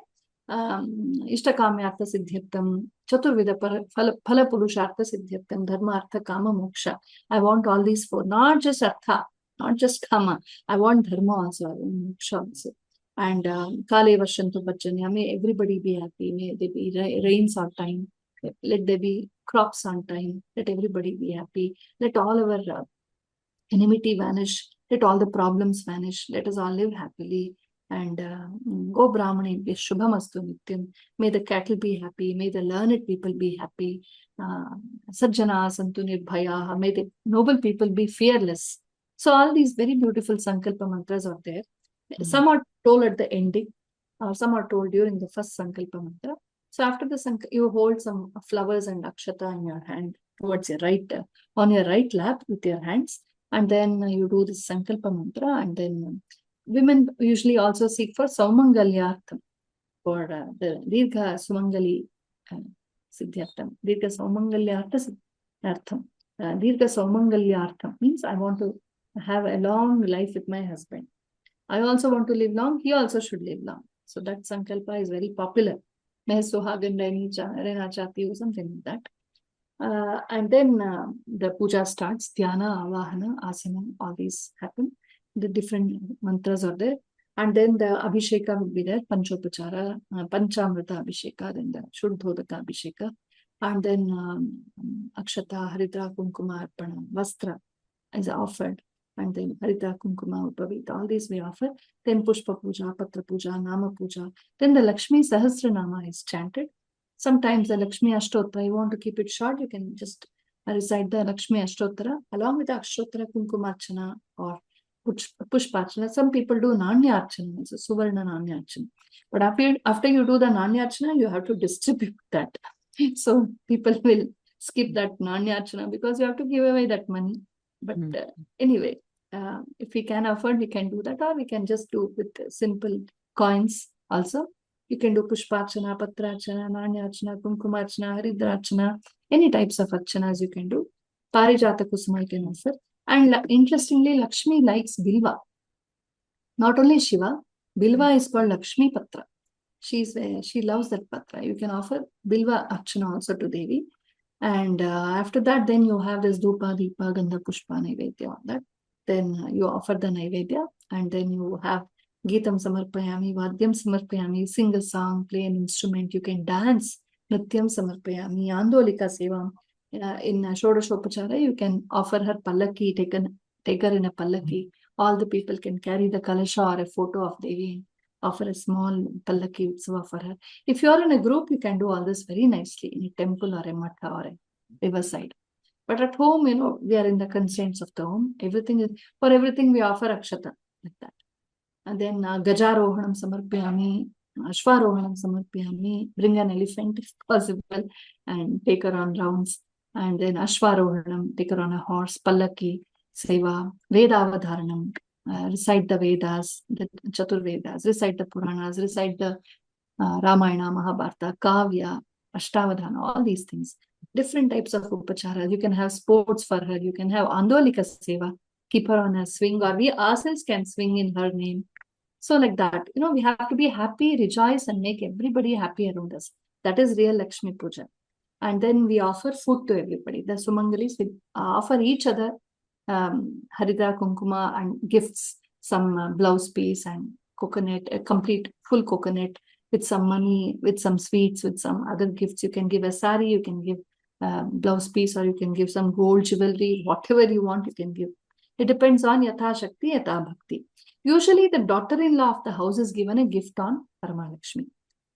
Ishtakamyartha Siddhyartham, Chaturvida Phala Purushartha Siddhyartham, Dharma Artha Kama Moksha. I want all these four, not just Artha, not just Kama. I want Dharma also, I want Moksha also. And Kale Vashantu Bachanya, may everybody be happy, may there be rains on time, let there be crops on time, let everybody be happy, let all our enmity vanish, let all the problems vanish, let us all live happily. And Go Brahmane Shubhamastu Nityam. May the cattle be happy, may the learned people be happy. Sajjana Santu Nirbhaya, may the noble people be fearless. So all these very beautiful Sankalpa mantras are there. Some are told at the ending, some are told during the first Sankalpa mantra. So after the Sankalpa, you hold some flowers and akshata in your hand towards your right, on your right lap with your hands. And then you do this Sankalpa mantra, and then women usually also seek for Saumangalyartham, for the Dirgha Sumangali Siddhyartham. Dirgha Saumangalyartha Siddhyartham. Dirgha Saumangalyartham means I want to have a long life with my husband. I also want to live long, he also should live long. So that Sankalpa is very popular. Mehe Sohagan Rena Chati or something like that. And then the puja starts, Dhyana, Avahana, Asana, all these happen. The different mantras are there. And then the Abhisheka will be there, Panchopachara, Panchamrita Abhisheka, then the Shuddhodaka Abhisheka. And then Akshata, Haritra, Kunkuma, Arpana, Vastra is offered. And then Haritra, Kunkuma, Upavita, all these we offer. Then Pushpa Puja, Patra Puja, Nama Puja. Then the Lakshmi Sahasranama is chanted. Sometimes the Lakshmi Ashtottara, you want to keep it short, you can just recite the Lakshmi Ashtottara along with the Ashtottara Kunkumarchana or Pushpachana. Some people do Nanyarchana, it's a Suvarna Nanyarchana. But after you do the Nanyarchana, you have to distribute that. So people will skip that Nanyarchana because you have to give away that money. But anyway, if we can afford, we can do that, or we can just do with simple coins also. You can do Pushpachana, Patrachana, Nanyarchana, Kunkumarchana, Haridrachana, any types of archanas you can do. Parijata Kusuma you can offer. And interestingly, Lakshmi likes Bilva. Not only Shiva, Bilva is called Lakshmi Patra. She loves that Patra. You can offer Bilva Archana also to Devi. And after that, then you have this Dhupa, Deepa, Gandha, Pushpa, Naivedya on that. Then you offer the Naivedya, and then you have Geetam Samarpayami, Vadyam Samarpayami, sing a song, play an instrument, you can dance, Nrityam Samarpayami, Andolika Sevam. In Shodashopachara, you can offer her Pallaki, take her in a Pallaki. All the people can carry the Kalasha or a photo of Devi, offer a small Pallaki Utsava for her. If you are in a group, you can do all this very nicely in a temple or a matha or a riverside. But at home, we are in the constraints of the home. For everything we offer Akshata, like that. And then Gajarohanam Samarpyami, Ashwarohanam samarpyami, bring an elephant if possible and take her on rounds. And then Ashwarohanam, take her on a horse, Pallaki, Seva, Vedavadharanam, recite the Vedas, the Chatur Vedas, recite the Puranas, recite the Ramayana, Mahabharata, Kavya, Ashtavadhana, all these things. Different types of upacharas. You can have sports for her. You can have Andolika Seva, keep her on a swing, or we ourselves can swing in her name. So like that, we have to be happy, rejoice, and make everybody happy around us. That is real Lakshmi Puja. And then we offer food to everybody. The Sumangalis will offer each other Harida, Kunkuma, and gifts, some blouse piece and coconut, a complete full coconut with some money, with some sweets, with some other gifts. You can give a sari, you can give blouse piece, or you can give some gold jewelry, whatever you want, you can give. It depends on Yatha Shakti, Yatha Bhakti. Usually, the daughter-in-law of the house is given a gift on Varamahalakshmi.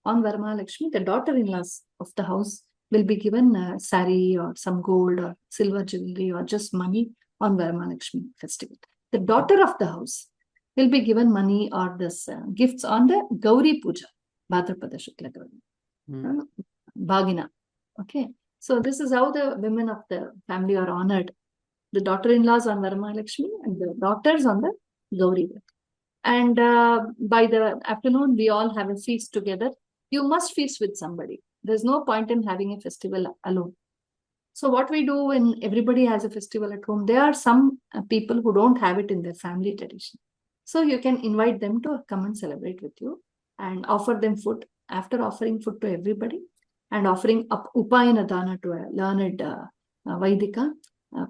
On Varamahalakshmi, the daughter-in-laws of the house will be given a sari or some gold or silver jewelry or just money on Varamahalakshmi festival. The daughter of the house will be given money or this gifts on the Gauri Puja, Bhadrapada Shukla Gauri, Bhagina. Okay, so this is how the women of the family are honored. The daughter-in-laws on Varamahalakshmi and the daughters on the Gauri. And by the afternoon, we all have a feast together. You must feast with somebody. There's no point in having a festival alone. So what we do when everybody has a festival at home, there are some people who don't have it in their family tradition. So you can invite them to come and celebrate with you and offer them food. After offering food to everybody and offering Upayana Dana to a learned Vaidika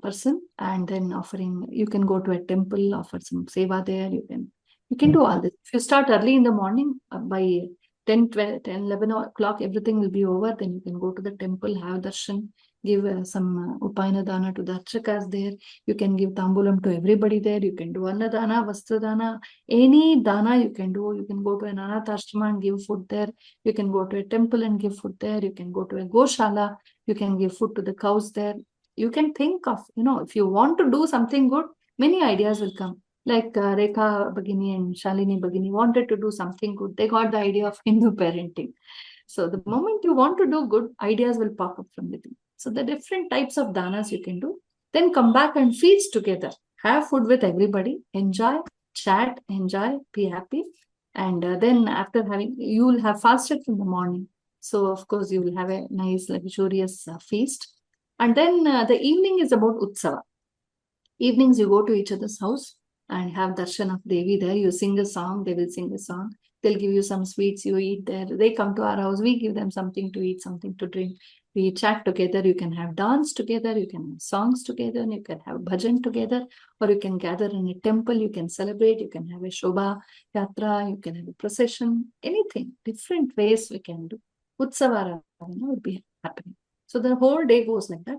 person, and then offering, you can go to a temple, offer some seva there. You can do all this. If you start early in the morning, by 10, 11 o'clock, everything will be over. Then you can go to the temple, have darshan, give some Upayana Dana to the Archakas there. You can give Tambulam to everybody there. You can do Annadana, Vastradana, any Dana you can do. You can go to an Anatha and give food there. You can go to a temple and give food there. You can go to a Goshala. You can give food to the cows there. You can think of, if you want to do something good, many ideas will come. Like Rekha Bhagini and Shalini Bhagini wanted to do something good. They got the idea of Hindu parenting. So the moment you want to do good, ideas will pop up from within. So the different types of danas you can do. Then come back and feast together. Have food with everybody. Enjoy, chat, enjoy, be happy. And then after having, you will have fasted from the morning. So of course you will have a nice luxurious feast. And then the evening is about Utsava. Evenings you go to each other's house and have darshan of Devi there. You sing a song, they will sing a song. They'll give you some sweets, you eat there. They come to our house, we give them something to eat, something to drink. We chat together, you can have dance together, you can have songs together, and you can have bhajan together, or you can gather in a temple, you can celebrate, you can have a Shobha Yatra, you can have a procession, anything, different ways we can do. Utsavara would be happening. So the whole day goes like that.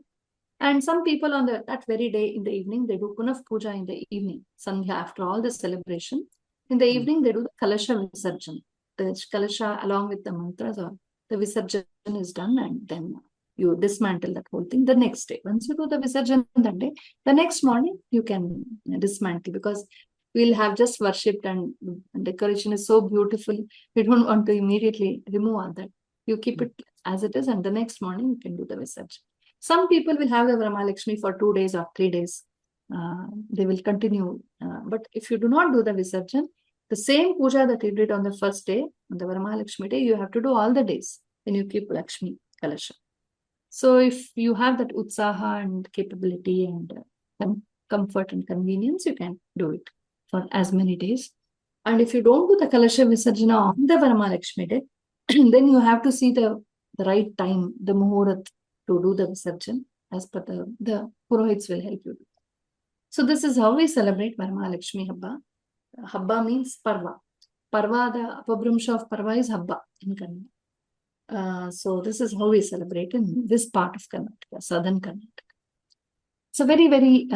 And some people on that very day in the evening, they do Punav Puja in the evening, Sandhya, after all the celebration. In the evening, they do the Kalasha Visarjan. The Kalasha along with the mantras, or the Visarjan is done, and then you dismantle that whole thing the next day. Once you do the Visarjan that day, the next morning you can dismantle, because we'll have just worshipped and decoration is so beautiful. We don't want to immediately remove all that. You keep it as it is, and the next morning you can do the Visarjan. Some people will have the Varamahalakshmi for 2 days or 3 days. They will continue. But if you do not do the Visarjan, the same puja that you did on the first day, on the Varamahalakshmi day, you have to do all the days when you keep Lakshmi Kalasha. So if you have that utsaha and capability and comfort and convenience, you can do it for as many days. And if you don't do the Kalasha Visarjana on the Varamahalakshmi day, then you have to see the right time, the Muhurat, to do the Visarjan, as per the Purohits will help you. So this is how we celebrate Varamahalakshmi Habba. Habba means Parva. Parva, the Apabhrumsha of Parva is Habba in Kannada. So this is how we celebrate in this part of Karnataka, southern Karnataka. It's a very, very,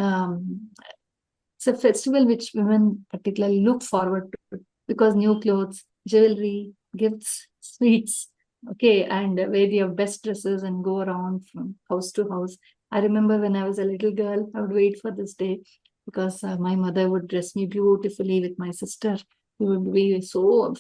it's a festival which women particularly look forward to, because new clothes, jewelry, gifts, sweets, okay, and wear your best dresses and go around from house to house. I remember when I was a little girl, I would wait for this day, because my mother would dress me beautifully with my sister. We would be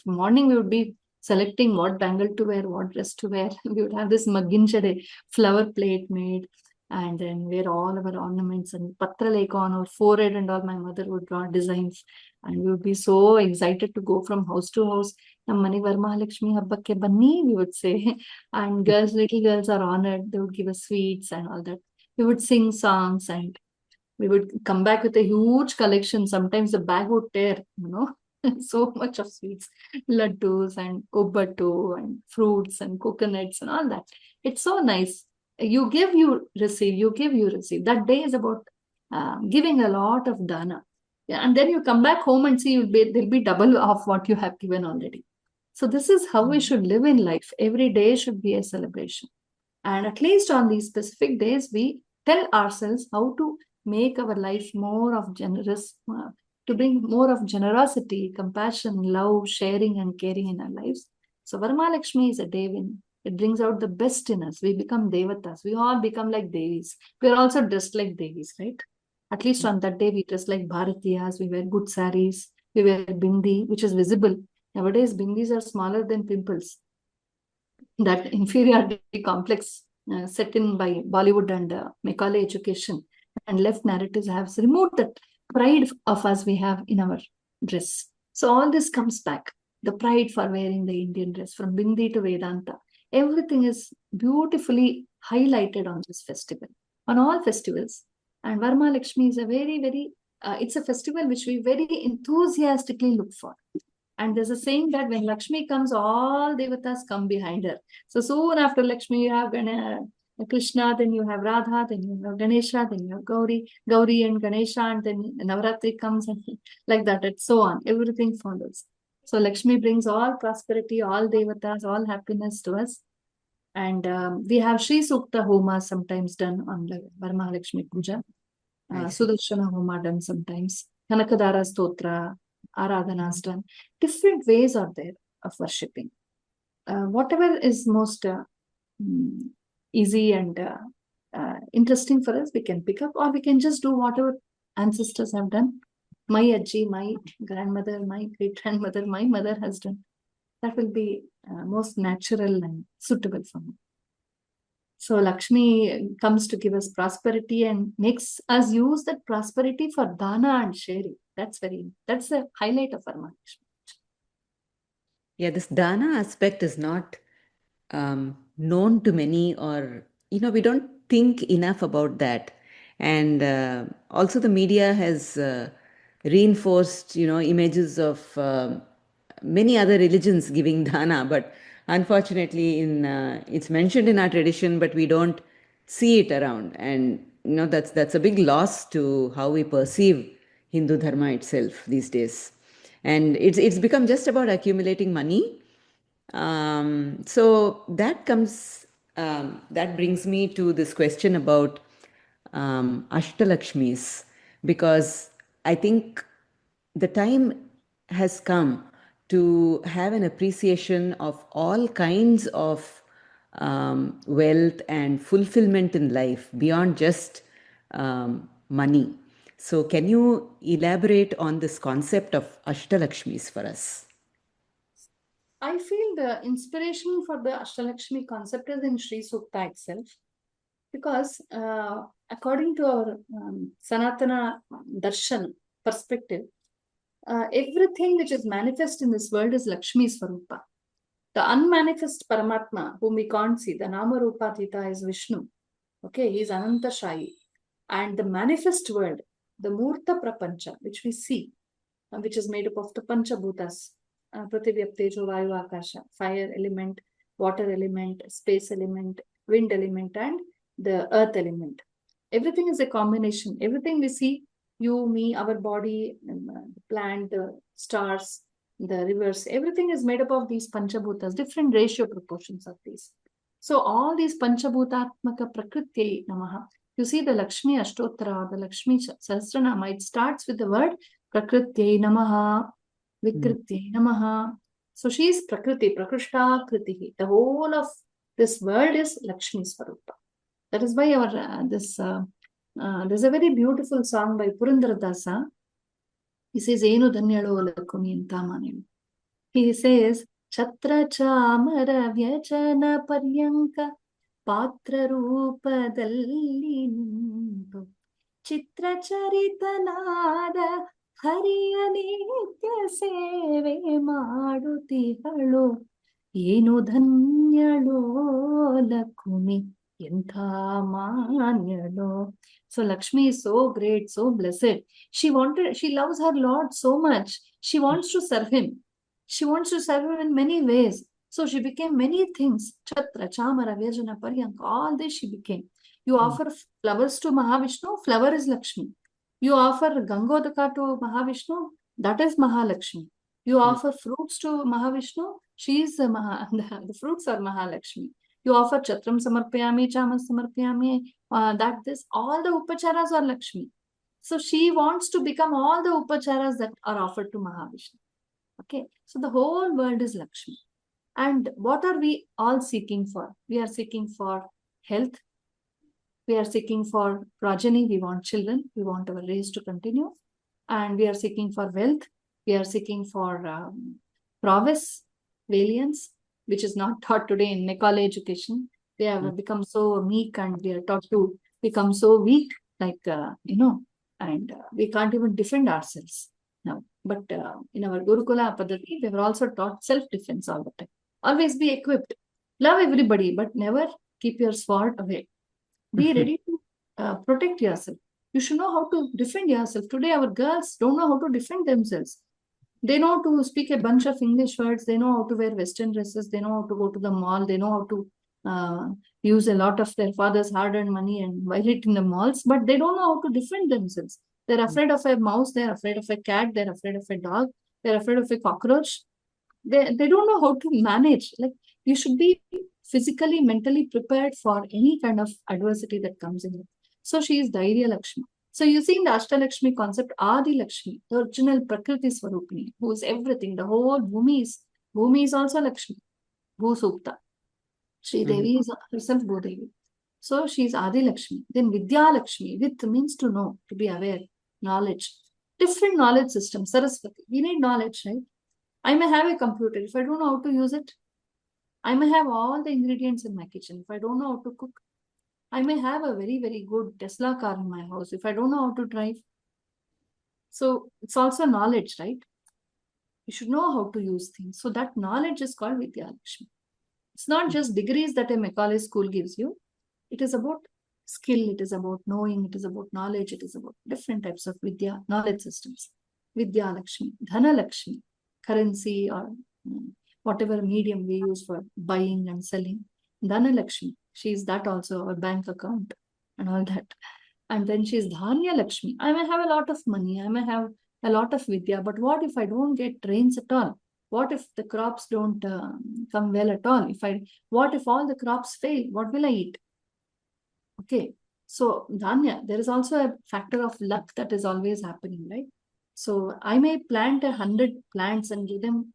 morning we would be selecting what bangle to wear, what dress to wear. We would have this Magginchade flower plate made, and then wear all our ornaments and patraleka on our forehead and all. My mother would draw designs, and we would be so excited to go from house to house. Nammani Varamahalakshmi habbakke banni, we would say. And girls, little girls are honored. They would give us sweets and all that. We would sing songs, and we would come back with a huge collection. Sometimes the bag would tear, so much of sweets, laddus and obbattu and fruits and coconuts and all that. It's so nice. You give, you receive, you give, you receive. That day is about giving a lot of dana. Yeah, and then you come back home and see there'll be double of what you have given already. So this is how we should live in life. Every day should be a celebration. And at least on these specific days, we tell ourselves how to make our life more of generous, to bring more of generosity, compassion, love, sharing, and caring in our lives. So Varamahalakshmi is a day when it brings out the best in us. We become devatas. We all become like devis. We are also dressed like devis, right? At least on that day, we dress like Bharatiyas. We wear good saris. We wear bindi, which is visible. Nowadays, bindis are smaller than pimples. That inferiority complex set in by Bollywood and Macaulay education and left narratives have removed that pride of us we have in our dress. So all this comes back. The pride for wearing the Indian dress, from Bindi to Vedanta. Everything is beautifully highlighted on this festival, on all festivals. And Varamahalakshmi is a very, very, it's a festival which we very enthusiastically look for. And there's a saying that when Lakshmi comes, all devatas come behind her. So soon after Lakshmi, you have Krishna, then you have Radha, then you have Ganesha, then you have Gauri and Ganesha, and then Navaratri comes, and like that, and so on. Everything follows. So Lakshmi brings all prosperity, all devatas, all happiness to us. And we have Sri Sukta Homa sometimes done on the Varamahalakshmi puja. Sudarshana Homa done sometimes. Kanakadara Stotra, Aradhanas done. Different ways are there of worshipping. Whatever is most easy and interesting for us, we can pick up, or we can just do whatever ancestors have done. My Ajji, my grandmother, my great-grandmother, my mother has done. That will be most natural and suitable for me. So Lakshmi comes to give us prosperity and makes us use that prosperity for dana and sharing. That's the highlight of Varamahalakshmi. Yeah, this dana aspect is not known to many, or, we don't think enough about that. And also the media has reinforced, images of many other religions giving dana, but unfortunately it's mentioned in our tradition, but we don't see it around. And that's a big loss to how we perceive Hindu dharma itself these days. And it's become just about accumulating money. So that brings me to this question about Ashtalakshmis, because I think the time has come to have an appreciation of all kinds of wealth and fulfillment in life beyond just money. So can you elaborate on this concept of Ashtalakshmis for us? I feel the inspiration for the Ashtalakshmi concept is in Sri Sukta itself, because according to our Sanatana darshan perspective, everything which is manifest in this world is Lakshmi's Swarupa. The unmanifest Paramatma, whom we can't see, the Nama Rupa Tita, is Vishnu. Okay, he is Ananta Shayi. And the manifest world, the Murta Prapancha, which we see, which is made up of the Panchabhutas, Prithvi, Tejo, Vayu, Akasha, fire element, water element, space element, wind element, and the earth element. Everything is a combination. Everything we see, you, me, our body, the plant, the stars, the rivers, everything is made up of these Panchabhutas, different ratio proportions of these. So all these Panchabhutatmaka Prakriti Namaha. You see the Lakshmi Ashtottara, the Lakshmi Sahasranama, it starts with the word Prakriti Namaha, Vikriti Namaha. So she is Prakriti, Prakrishta Kritihi. The whole of this world is Lakshmi Swarupa. That is why our there's a very beautiful song by Purandaradasa. He says, Enu Dhanyalo Lakumi Antamani. He says, Chatra chamara vyajana paryanka patra ರೂಪದಲ್ಲಿ ನಿಂತು ಚಿತ್ರಚರಿತನಾದ ಹರಿಯ ನಿತ್ಯ ಸೇವೆ ಮಾಡುತ್ತಿಹಳು ಏನು ಧನ್ಯಳೋ ಲಕ್ಷ್ಮಿ ಎಂಥ ಮಾನ್ಯಳೋ. So Lakshmi is so great, so blessed. She loves her Lord so much. She wants to serve him. She wants to serve him in many ways. So she became many things. Chatra, Chamara, Vyajana, Paryanka, all this she became. You offer flowers to Mahavishnu, flower is Lakshmi. You offer Gangodaka to Mahavishnu, that is Mahalakshmi. You offer fruits to Mahavishnu, she is the fruits are Mahalakshmi. You offer Chatram Samarpayami, Chamas Samarpayami, all the upacharas are Lakshmi. So she wants to become all the upacharas that are offered to Mahavishnu. Okay, so the whole world is Lakshmi. And what are we all seeking for? We are seeking for health. We are seeking for progeny. We want children. We want our race to continue. And we are seeking for wealth. We are seeking for prowess, valiance, which is not taught today in Macaulay education. They have become so meek and we are taught to become so weak, like, and we can't even defend ourselves now. But in our Gurukula Padhati, we were also taught self-defense all the time. Always be equipped. Love everybody, but never keep your sword away. Be ready to protect yourself. You should know how to defend yourself. Today, our girls don't know how to defend themselves. They know to speak a bunch of English words. They know how to wear Western dresses. They know how to go to the mall. They know how to use a lot of their father's hard-earned money and violate in the malls, but they don't know how to defend themselves. They're afraid of a mouse. They're afraid of a cat. They're afraid of a dog. They're afraid of a cockroach. They don't know how to manage. Like, you should be physically, mentally prepared for any kind of adversity that comes in. So she is Dhairya Lakshmi. So you see in the Ashtalakshmi concept, Adi Lakshmi, the original Prakriti Swarupini, who is everything. The whole Bhumi is also Lakshmi. Bhu Sukta. Sri Devi is herself Bhudevi. So she is Adi Lakshmi. Then Vidya Lakshmi, with means to know, to be aware, knowledge. Different knowledge systems. Saraswati. We need knowledge, right? I may have a computer. If I don't know how to use it, I may have all the ingredients in my kitchen. If I don't know how to cook, I may have a very, very good Tesla car in my house. If I don't know how to drive. So it's also knowledge, right? You should know how to use things. So that knowledge is called Vidya Lakshmi. It's not just degrees that a Macaulay school gives you. It is about skill. It is about knowing. It is about knowledge. It is about different types of Vidya, knowledge systems. Vidya Lakshmi, Dhana Lakshmi, currency or whatever medium we use for buying and selling. Dhana Lakshmi, she is that also, our bank account and all that. And then she is Dhanya Lakshmi. I may have a lot of money. I may have a lot of Vidya, but what if I don't get rains at all? What if the crops don't come well at all? What if all the crops fail? What will I eat? Okay, so Dhanya, there is also a factor of luck that is always happening, right? So I may plant 100 plants and give them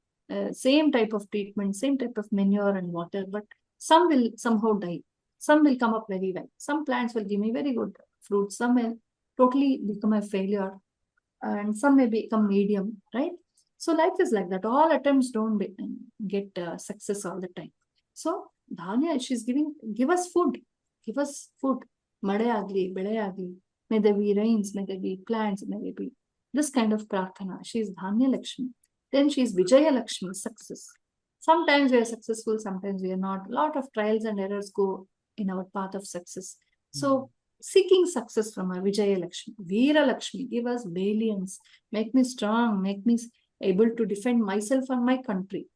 same type of treatment, same type of manure and water, but some will somehow die. Some will come up very well. Some plants will give me very good fruits. Some will totally become a failure, and some may become medium, right? So life is like that. All attempts don't get success all the time. So Dhanya, she's give us food. Give us food. Made agli, bede agli. May there be rains, may there be plants, may there be this kind of prarthana. She is Dhanya Lakshmi. Then she is Vijaya Lakshmi, success. Sometimes we are successful, sometimes we are not. A lot of trials and errors go in our path of success. So seeking success from our Vijaya Lakshmi. Veera Lakshmi, give us valiance. Make me strong, make me able to defend myself and my country.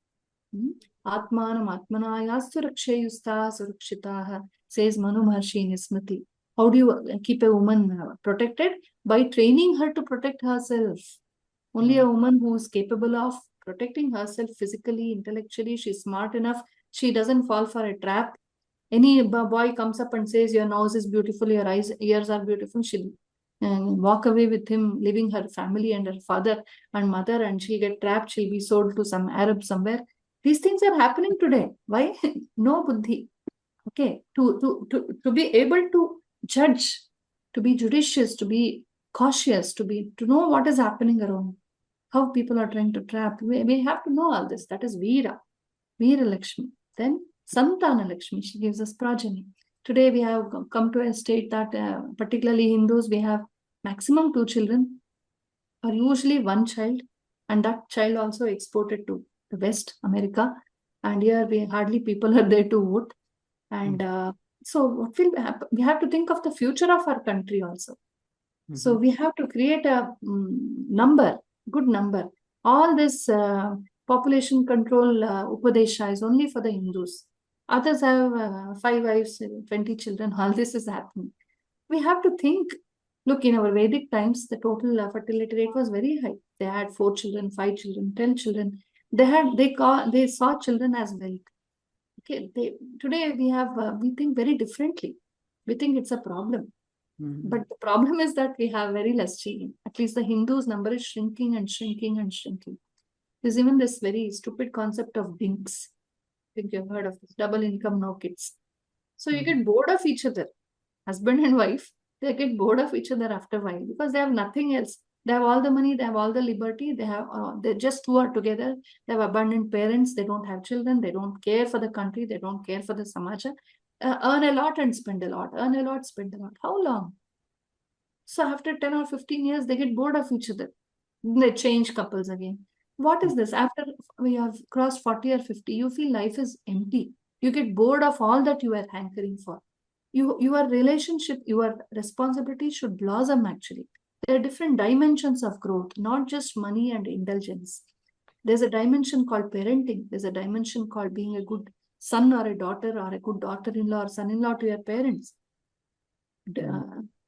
Atmanam Atmanayastu Rakshayusta Surakshitaha, says Manu Maharshi in Smriti. How do you keep a woman protected? By training her to protect herself. Only a woman who is capable of protecting herself physically, intellectually, she's smart enough, she doesn't fall for a trap. Any boy comes up and says, your nose is beautiful, your ears are beautiful, she'll walk away with him, leaving her family and her father and mother, and she'll get trapped, she'll be sold to some Arab somewhere. These things are happening today. Why? No buddhi. Okay, to be able to judge, to be judicious, to be cautious, to know what is happening around, how people are trying to trap. We have to know all this. That is Veera. Varalakshmi. Then Sanatana Lakshmi, she gives us progeny. Today we have come to a state that particularly Hindus, we have maximum 2 children, or usually 1 child, and that child also exported to the West America. And here we hardly people are there to vote. And so what will happen? We have to think of the future of our country also. So we have to create a number, good number. All this population control Upadesha is only for the Hindus. Others have 5 wives, 20 children. All this is happening. We have to think. Look, in our Vedic times, the total fertility rate was very high. They had 4 children, 5 children, 10 children. They saw children as wealth. Okay, today we think very differently. We think it's a problem. But the problem is that we have very less children. At least the Hindus' number is shrinking and shrinking and shrinking. There's even this very stupid concept of dinks. I think you've heard of this, double income, no kids. So you get bored of each other. Husband and wife, they get bored of each other after a while because they have nothing else. They have all the money, they have all the liberty, they're just 2 are together, they have abundant parents, they don't have children, they don't care for the country, they don't care for the samaja. Earn a lot and spend a lot, earn a lot, spend a lot. How long? So after 10 or 15 years, they get bored of each other. They change couples again. What is this? After we have crossed 40 or 50, you feel life is empty. You get bored of all that you are hankering for. Your relationship, your responsibility should blossom actually. There are different dimensions of growth, not just money and indulgence. There's a dimension called parenting. There's a dimension called being a good son or a daughter or a good daughter-in-law or son-in-law to your parents.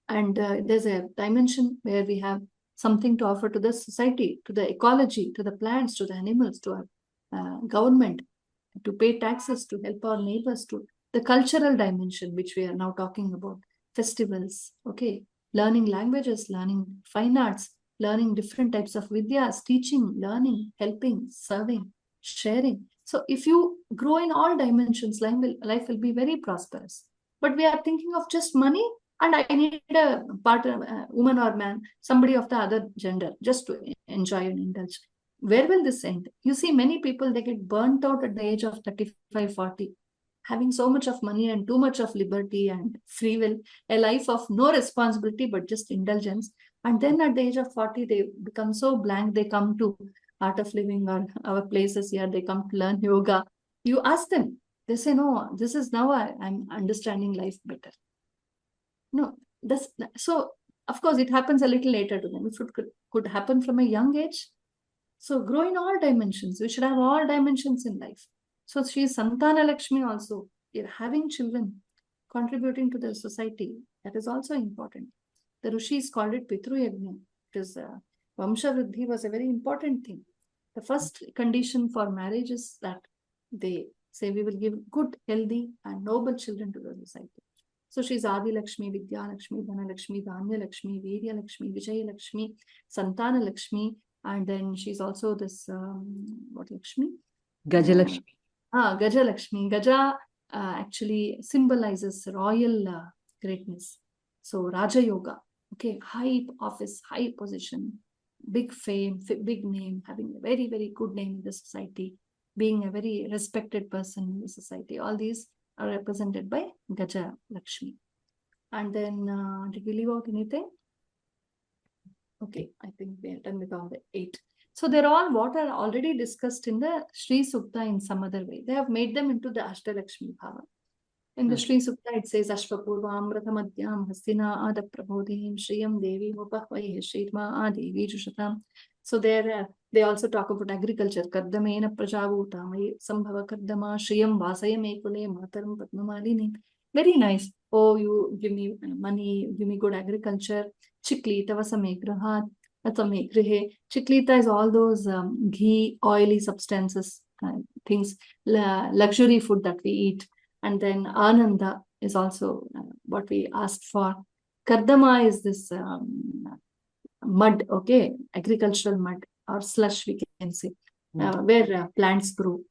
And there's a dimension where we have something to offer to the society, to the ecology, to the plants, to the animals, to our government, to pay taxes, to help our neighbors, to the cultural dimension, which we are now talking about, festivals, okay, learning languages, learning fine arts, learning different types of vidyas, teaching, learning, helping, serving, sharing. So if you grow in all dimensions, life will be very prosperous. But we are thinking of just money, and I need a partner, woman or man, somebody of the other gender, just to enjoy and indulge. Where will this end? You see, many people, they get burnt out at the age of 35, 40, having so much of money and too much of liberty and free will, a life of no responsibility, but just indulgence. And then at the age of 40, they become so blank, they come to Art of Living or our places here, they come to learn yoga. You ask them, they say, no, this is now I'm understanding life better. No, so of course it happens a little later to them. If it could happen from a young age, so grow in all dimensions. We should have all dimensions in life. So she is Sanatana Lakshmi also. You're having children, contributing to the society. That is also important. The Rishis called it Pitru Yajna, because Vamsha Vriddhi was a very important thing. The first condition for marriage is that they say we will give good, healthy, and noble children to the society. So she's Adi Lakshmi, Vidya Lakshmi, Dhana Lakshmi, Dhanya Lakshmi, Virya Lakshmi, Vijaya Lakshmi, Santana Lakshmi, and then she's also this, what Lakshmi? Gaja Lakshmi. Gaja Lakshmi. Gaja actually symbolizes royal greatness. So Raja Yoga, okay, high office, high position, big fame, big name, having a very, very good name in the society, being a very respected person in the society. All these are represented by Gaja Lakshmi. And then, did we leave out anything? Okay, I think we are done with all the 8. So they're all what are already discussed in the Sri Sukta in some other way. They have made them into the Ashtalakshmi Bhava. In the Sri Sukta, it says Ashvapurvam Ratamadyam Hastina Ada Prabodhim Shriyam Devi Mupahvai Shirma Devi Jushatam. So there they also talk about agriculture. Kardamena Prajavutamai Sambhava Kardama Shriyam Vasayam Ekule Mataram Padmamalini. Very nice. Oh, you give me money, give me good agriculture. Chiklita Vasamegrahat. Chiklita is all those ghee, oily substances, things, luxury food that we eat. And then Ananda is also what we asked for. Kardama is this mud, okay, agricultural mud or slush, we can say, where plants grow.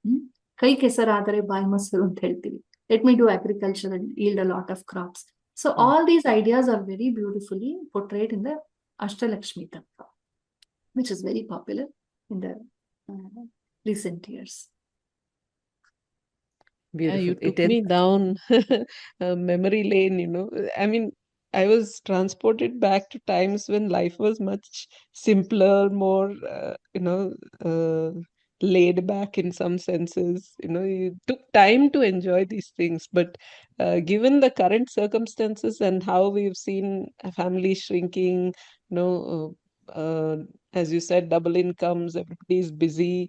Kai kesaradare baimasaru anta heltivi. Let me do agriculture and yield a lot of crops. So all these ideas are very beautifully portrayed in the Ashtalakshmi Tattva, which is very popular in the recent years. Yeah, you Beautiful. It took is. me down memory lane, you know. I mean, I was transported back to times when life was much simpler, more, laid back in some senses. You know, you took time to enjoy these things. But given the current circumstances and how we've seen a family shrinking, you know, as you said, double incomes, everybody's busy,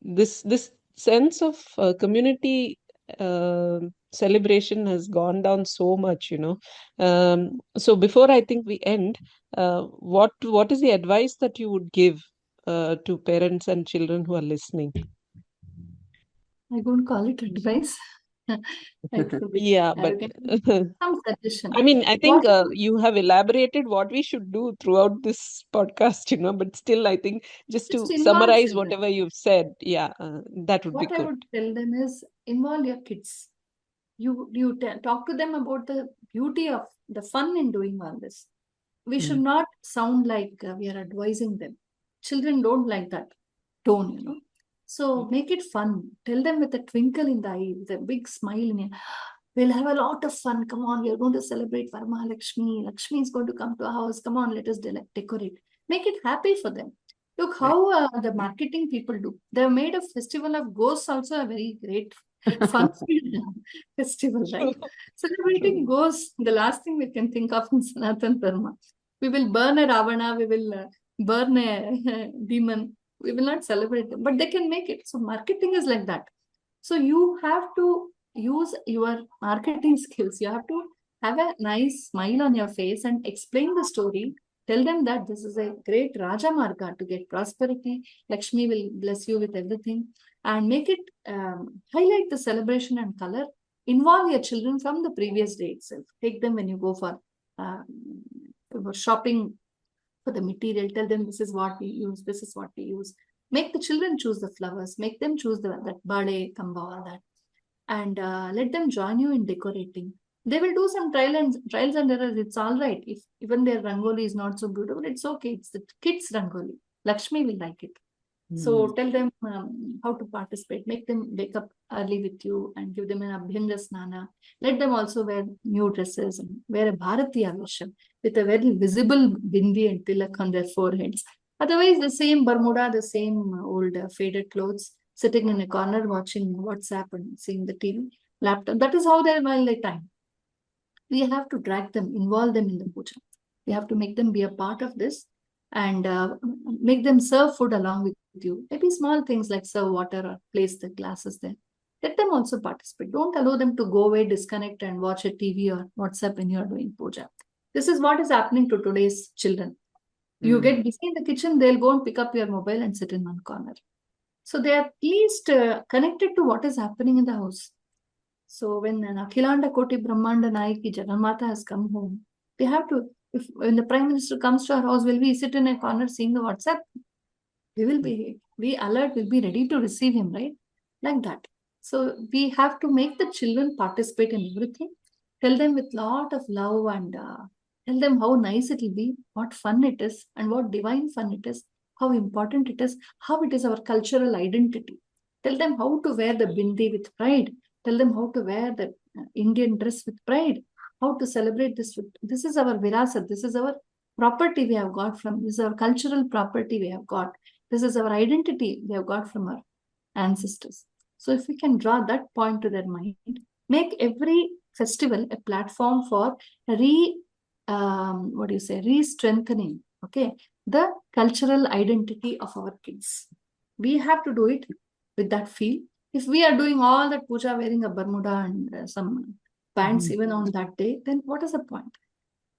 this sense of community celebration has gone down so much, you know. So before I think we end, what is the advice that you would give to parents and children who are listening? I won't call it advice. It will be Yeah, but arrogant. Some suggestion. I mean, I think What you have elaborated what we should do throughout this podcast, you know, but still, I think just just to involve summarize children. whatever you've said, yeah, that would be What I good. would tell them is involve your kids. You talk to them about the beauty of the fun in doing all this. We should not sound like we are advising them. Children don't like that tone, you know. So make it fun. Tell them with a twinkle in the eye, with a big smile in your, we'll have a lot of fun. Come on, we are going to celebrate Varamahalakshmi. Lakshmi is going to come to our house. Come on, let us decorate. Make it happy for them. Look Right. how the marketing people do. They've made a festival of ghosts also a very great fun festival, right? True. Celebrating ghosts, the last thing we can think of in Sanatana Dharma. We will burn a Ravana, we will burn a demon. We will not celebrate them, but they can make it. So marketing is like that. So you have to use your marketing skills. You have to have a nice smile on your face and explain the story. Tell them that this is a great Raja Marga to get prosperity. Lakshmi will bless you with everything. And make it highlight the celebration and color. Involve your children from the previous day itself. Take them when you go for shopping for the material. Tell them this is what we use, this is what we use. Make the children choose the flowers, make them choose that bade, kamba, all that. And let them join you in decorating. They will do some trials and errors. It's all right. If even their rangoli is not so beautiful, it's okay. It's the kids' rangoli. Lakshmi will like it. So tell them how to participate. Make them wake up early with you and give them an Abhyanga Snana. Let them also wear new dresses and wear a Bharatiya Vesham with a very visible bindi and tilak on their foreheads. Otherwise, the same Bermuda, the same old faded clothes, sitting in a corner watching WhatsApp and seeing the TV, laptop. That is how they while their time. We have to drag them, involve them in the puja. We have to make them be a part of this and make them serve food along with you. Maybe small things like serve water or place the glasses there. Let them also participate. Don't allow them to go away, disconnect and watch a TV or WhatsApp when you are doing puja. This is what is happening to today's children. You get busy in the kitchen, they'll go and pick up your mobile and sit in one corner. So they are at least connected to what is happening in the house. So when an Akhilanda Koti Brahmanda Nayaki Jaganmata has come home, they have to, if when the Prime Minister comes to our house, will we sit in a corner seeing the WhatsApp? We alert, will be ready to receive him, right? Like that. So we have to make the children participate in everything. Tell them with lot of love and tell them how nice it will be, what fun it is, and what divine fun it is, how important it is, how it is our cultural identity. Tell them how to wear the bindi with pride. Tell them how to wear the Indian dress with pride. How to celebrate this. This is our virasat. This is our property we have got from. This is our cultural property we have got. This is our identity we have got from our ancestors. So if we can draw that point to their mind, make every festival a platform for re-strengthening, okay, the cultural identity of our kids. We have to do it with that feel. If we are doing all that puja wearing a Bermuda and some pants even on that day, then what is the point?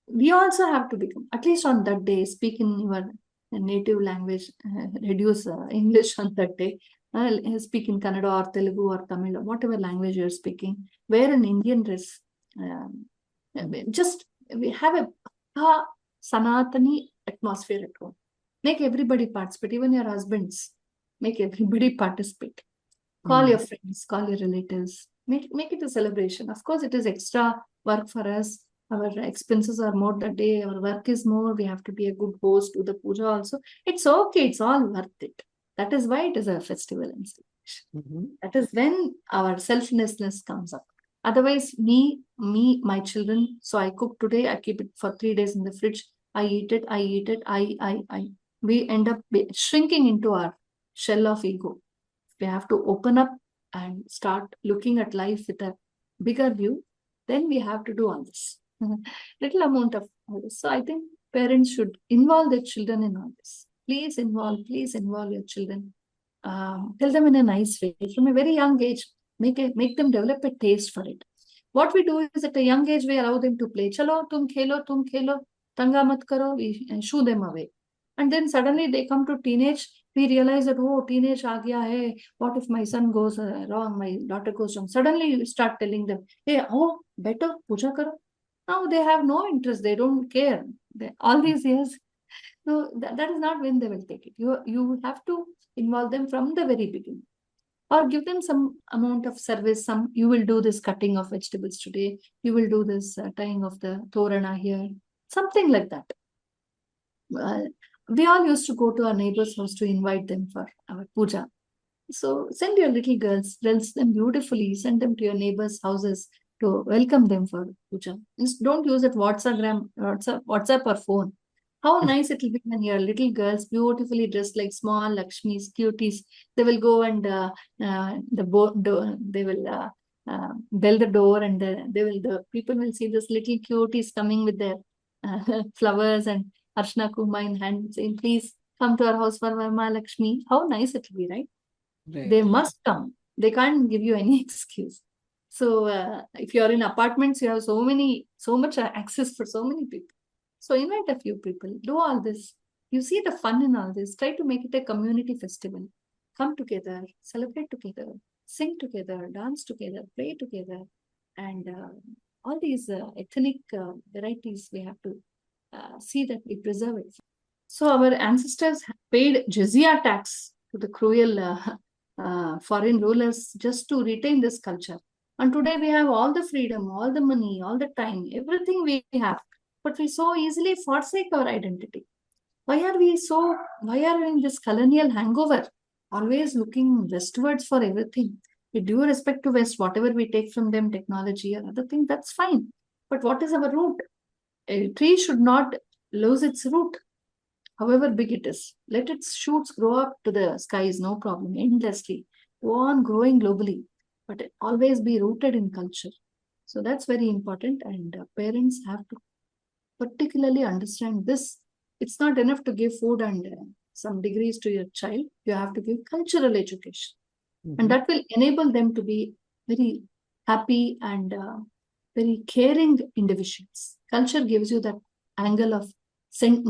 We also have to become, at least on that day, speak in your native language, reduce English on that day, speak in Kannada or Telugu or Tamil or whatever language you're speaking, wear an Indian dress. Just we have a Sanatani atmosphere at home. Make everybody participate, even your husbands. Make everybody participate. Call your friends, call your relatives. Make it a celebration. Of course, it is extra work for us. Our expenses are more that day. Our work is more. We have to be a good host, do the puja also. It's okay. It's all worth it. That is why it is a festival. Mhm. That is when our selflessness comes up. Otherwise, my children, so I cook today, I keep it for 3 days in the fridge, I eat it, I. We end up shrinking into our shell of ego. We have to open up and start looking at life with a bigger view. Then we have to do all this. Little amount of all this. So I think parents should involve their children in all this. Please involve your children. Tell them in a nice way from a very young age. Make them develop a taste for it. What we do is at a young age we allow them to play. Chalo, tum khelo, tanga mat karo. We shoo them away, and then suddenly they come to teenage. We realize that teenage aa gaya hai. What if my son goes wrong? My daughter goes wrong. Suddenly you start telling them, hey, better puja karo. Now they have no interest. They don't care. All these years, no, that is not when they will take it. You have to involve them from the very beginning, or give them some amount of service. You will do this cutting of vegetables today. You will do this tying of the torana here. Something like that. We all used to go to our neighbor's house to invite them for our puja. So send your little girls, dress them beautifully, send them to your neighbors' houses to welcome them for puja. Don't use it WhatsApp or phone. How nice it will be when your little girls, beautifully dressed like small Lakshmis, cuties, they will go and they will bell the door, and the people will see this little cuties coming with their flowers and Arshna Kuma in hand, saying, please come to our house for Varamahalakshmi. How nice it will be, right? They Right. must come. They can't give you any excuse. So if you're in apartments, you have so much access for so many people. So invite a few people. Do all this. You see the fun in all this. Try to make it a community festival. Come together, celebrate together, sing together, dance together, play together, and all these ethnic varieties we have to see that we preserve it. So our ancestors paid jizya tax to the cruel foreign rulers just to retain this culture. And today we have all the freedom, all the money, all the time, everything we have. But we so easily forsake our identity. Why are we in this colonial hangover? Always looking westwards for everything. With due respect to West, whatever we take from them, technology or other thing, that's fine. But what is our root? A tree should not lose its root, however big it is. Let its shoots grow up to the skies, no problem, endlessly. Go on growing globally, but always be rooted in culture. So that's very important, and parents have to particularly understand this. It's not enough to give food and some degrees to your child. You have to give cultural education, and that will enable them to be very happy and very caring individuals. Culture gives you that angle of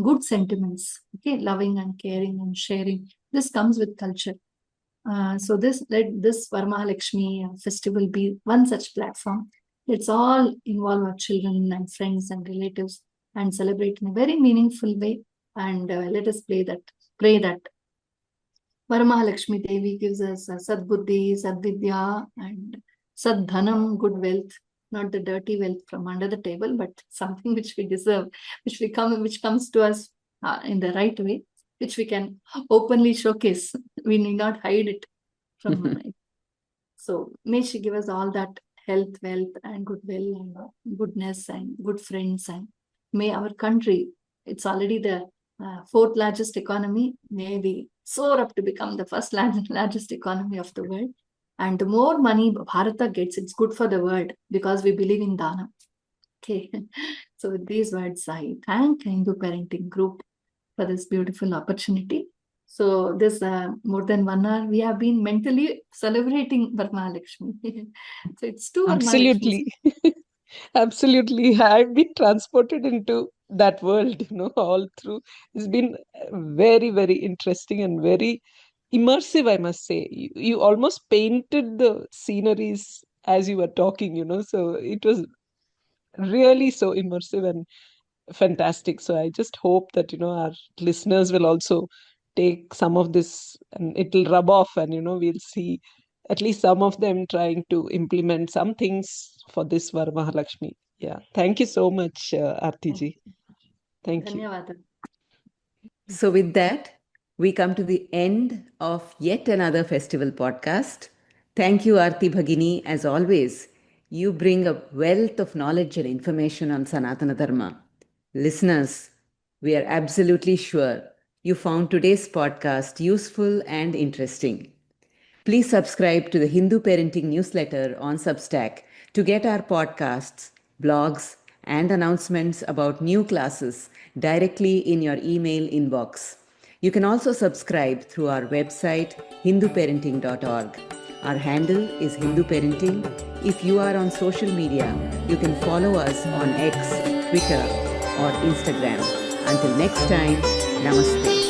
good sentiments, okay, loving and caring and sharing. This comes with culture. So let this Varamahalakshmi festival be one such platform. Let's all involve our children and friends and relatives and celebrate in a very meaningful way. And let us pray that Varamahalakshmi Devi gives us Sadbuddhi, Sadvidya, and Sadhanam, good wealth, not the dirty wealth from under the table, but something which we deserve, which comes to us in the right way, which we can openly showcase. We need not hide it from it. So may she give us all that health, wealth, and goodwill, and goodness, and good friends, and may our country, it's already the fourth largest economy, may we soar up to become the first largest economy of the world. And the more money Bharata gets, it's good for the world, because we believe in Dana. Okay. So with these words, I thank Hindu Parenting Group for this beautiful opportunity. So this more than 1 hour, we have been mentally celebrating Varamahalakshmi. So it's two Varamahalakshmis. Absolutely. Absolutely. I've been transported into that world, all through. It's been very, very interesting and very immersive, I must say. You almost painted the sceneries as you were talking, so it was really so immersive and fantastic. So I just hope that, our listeners will also take some of this and it'll rub off, and, we'll see at least some of them trying to implement some things for this Varamahalakshmi. Yeah. Thank you so much, Aarti ji. Thank you. Dhanyavada. So, with that, we come to the end of yet another festival podcast. Thank you, Aarti Bhagini. As always, you bring a wealth of knowledge and information on Sanatana Dharma. Listeners, we are absolutely sure you found today's podcast useful and interesting. Please subscribe to the Hindu Parenting newsletter on Substack to get our podcasts, blogs, and announcements about new classes directly in your email inbox. You can also subscribe through our website hinduparenting.org. Our handle is Hindu Parenting. If you are on social media, you can follow us on X, Twitter, or Instagram. Until next time, Namaste.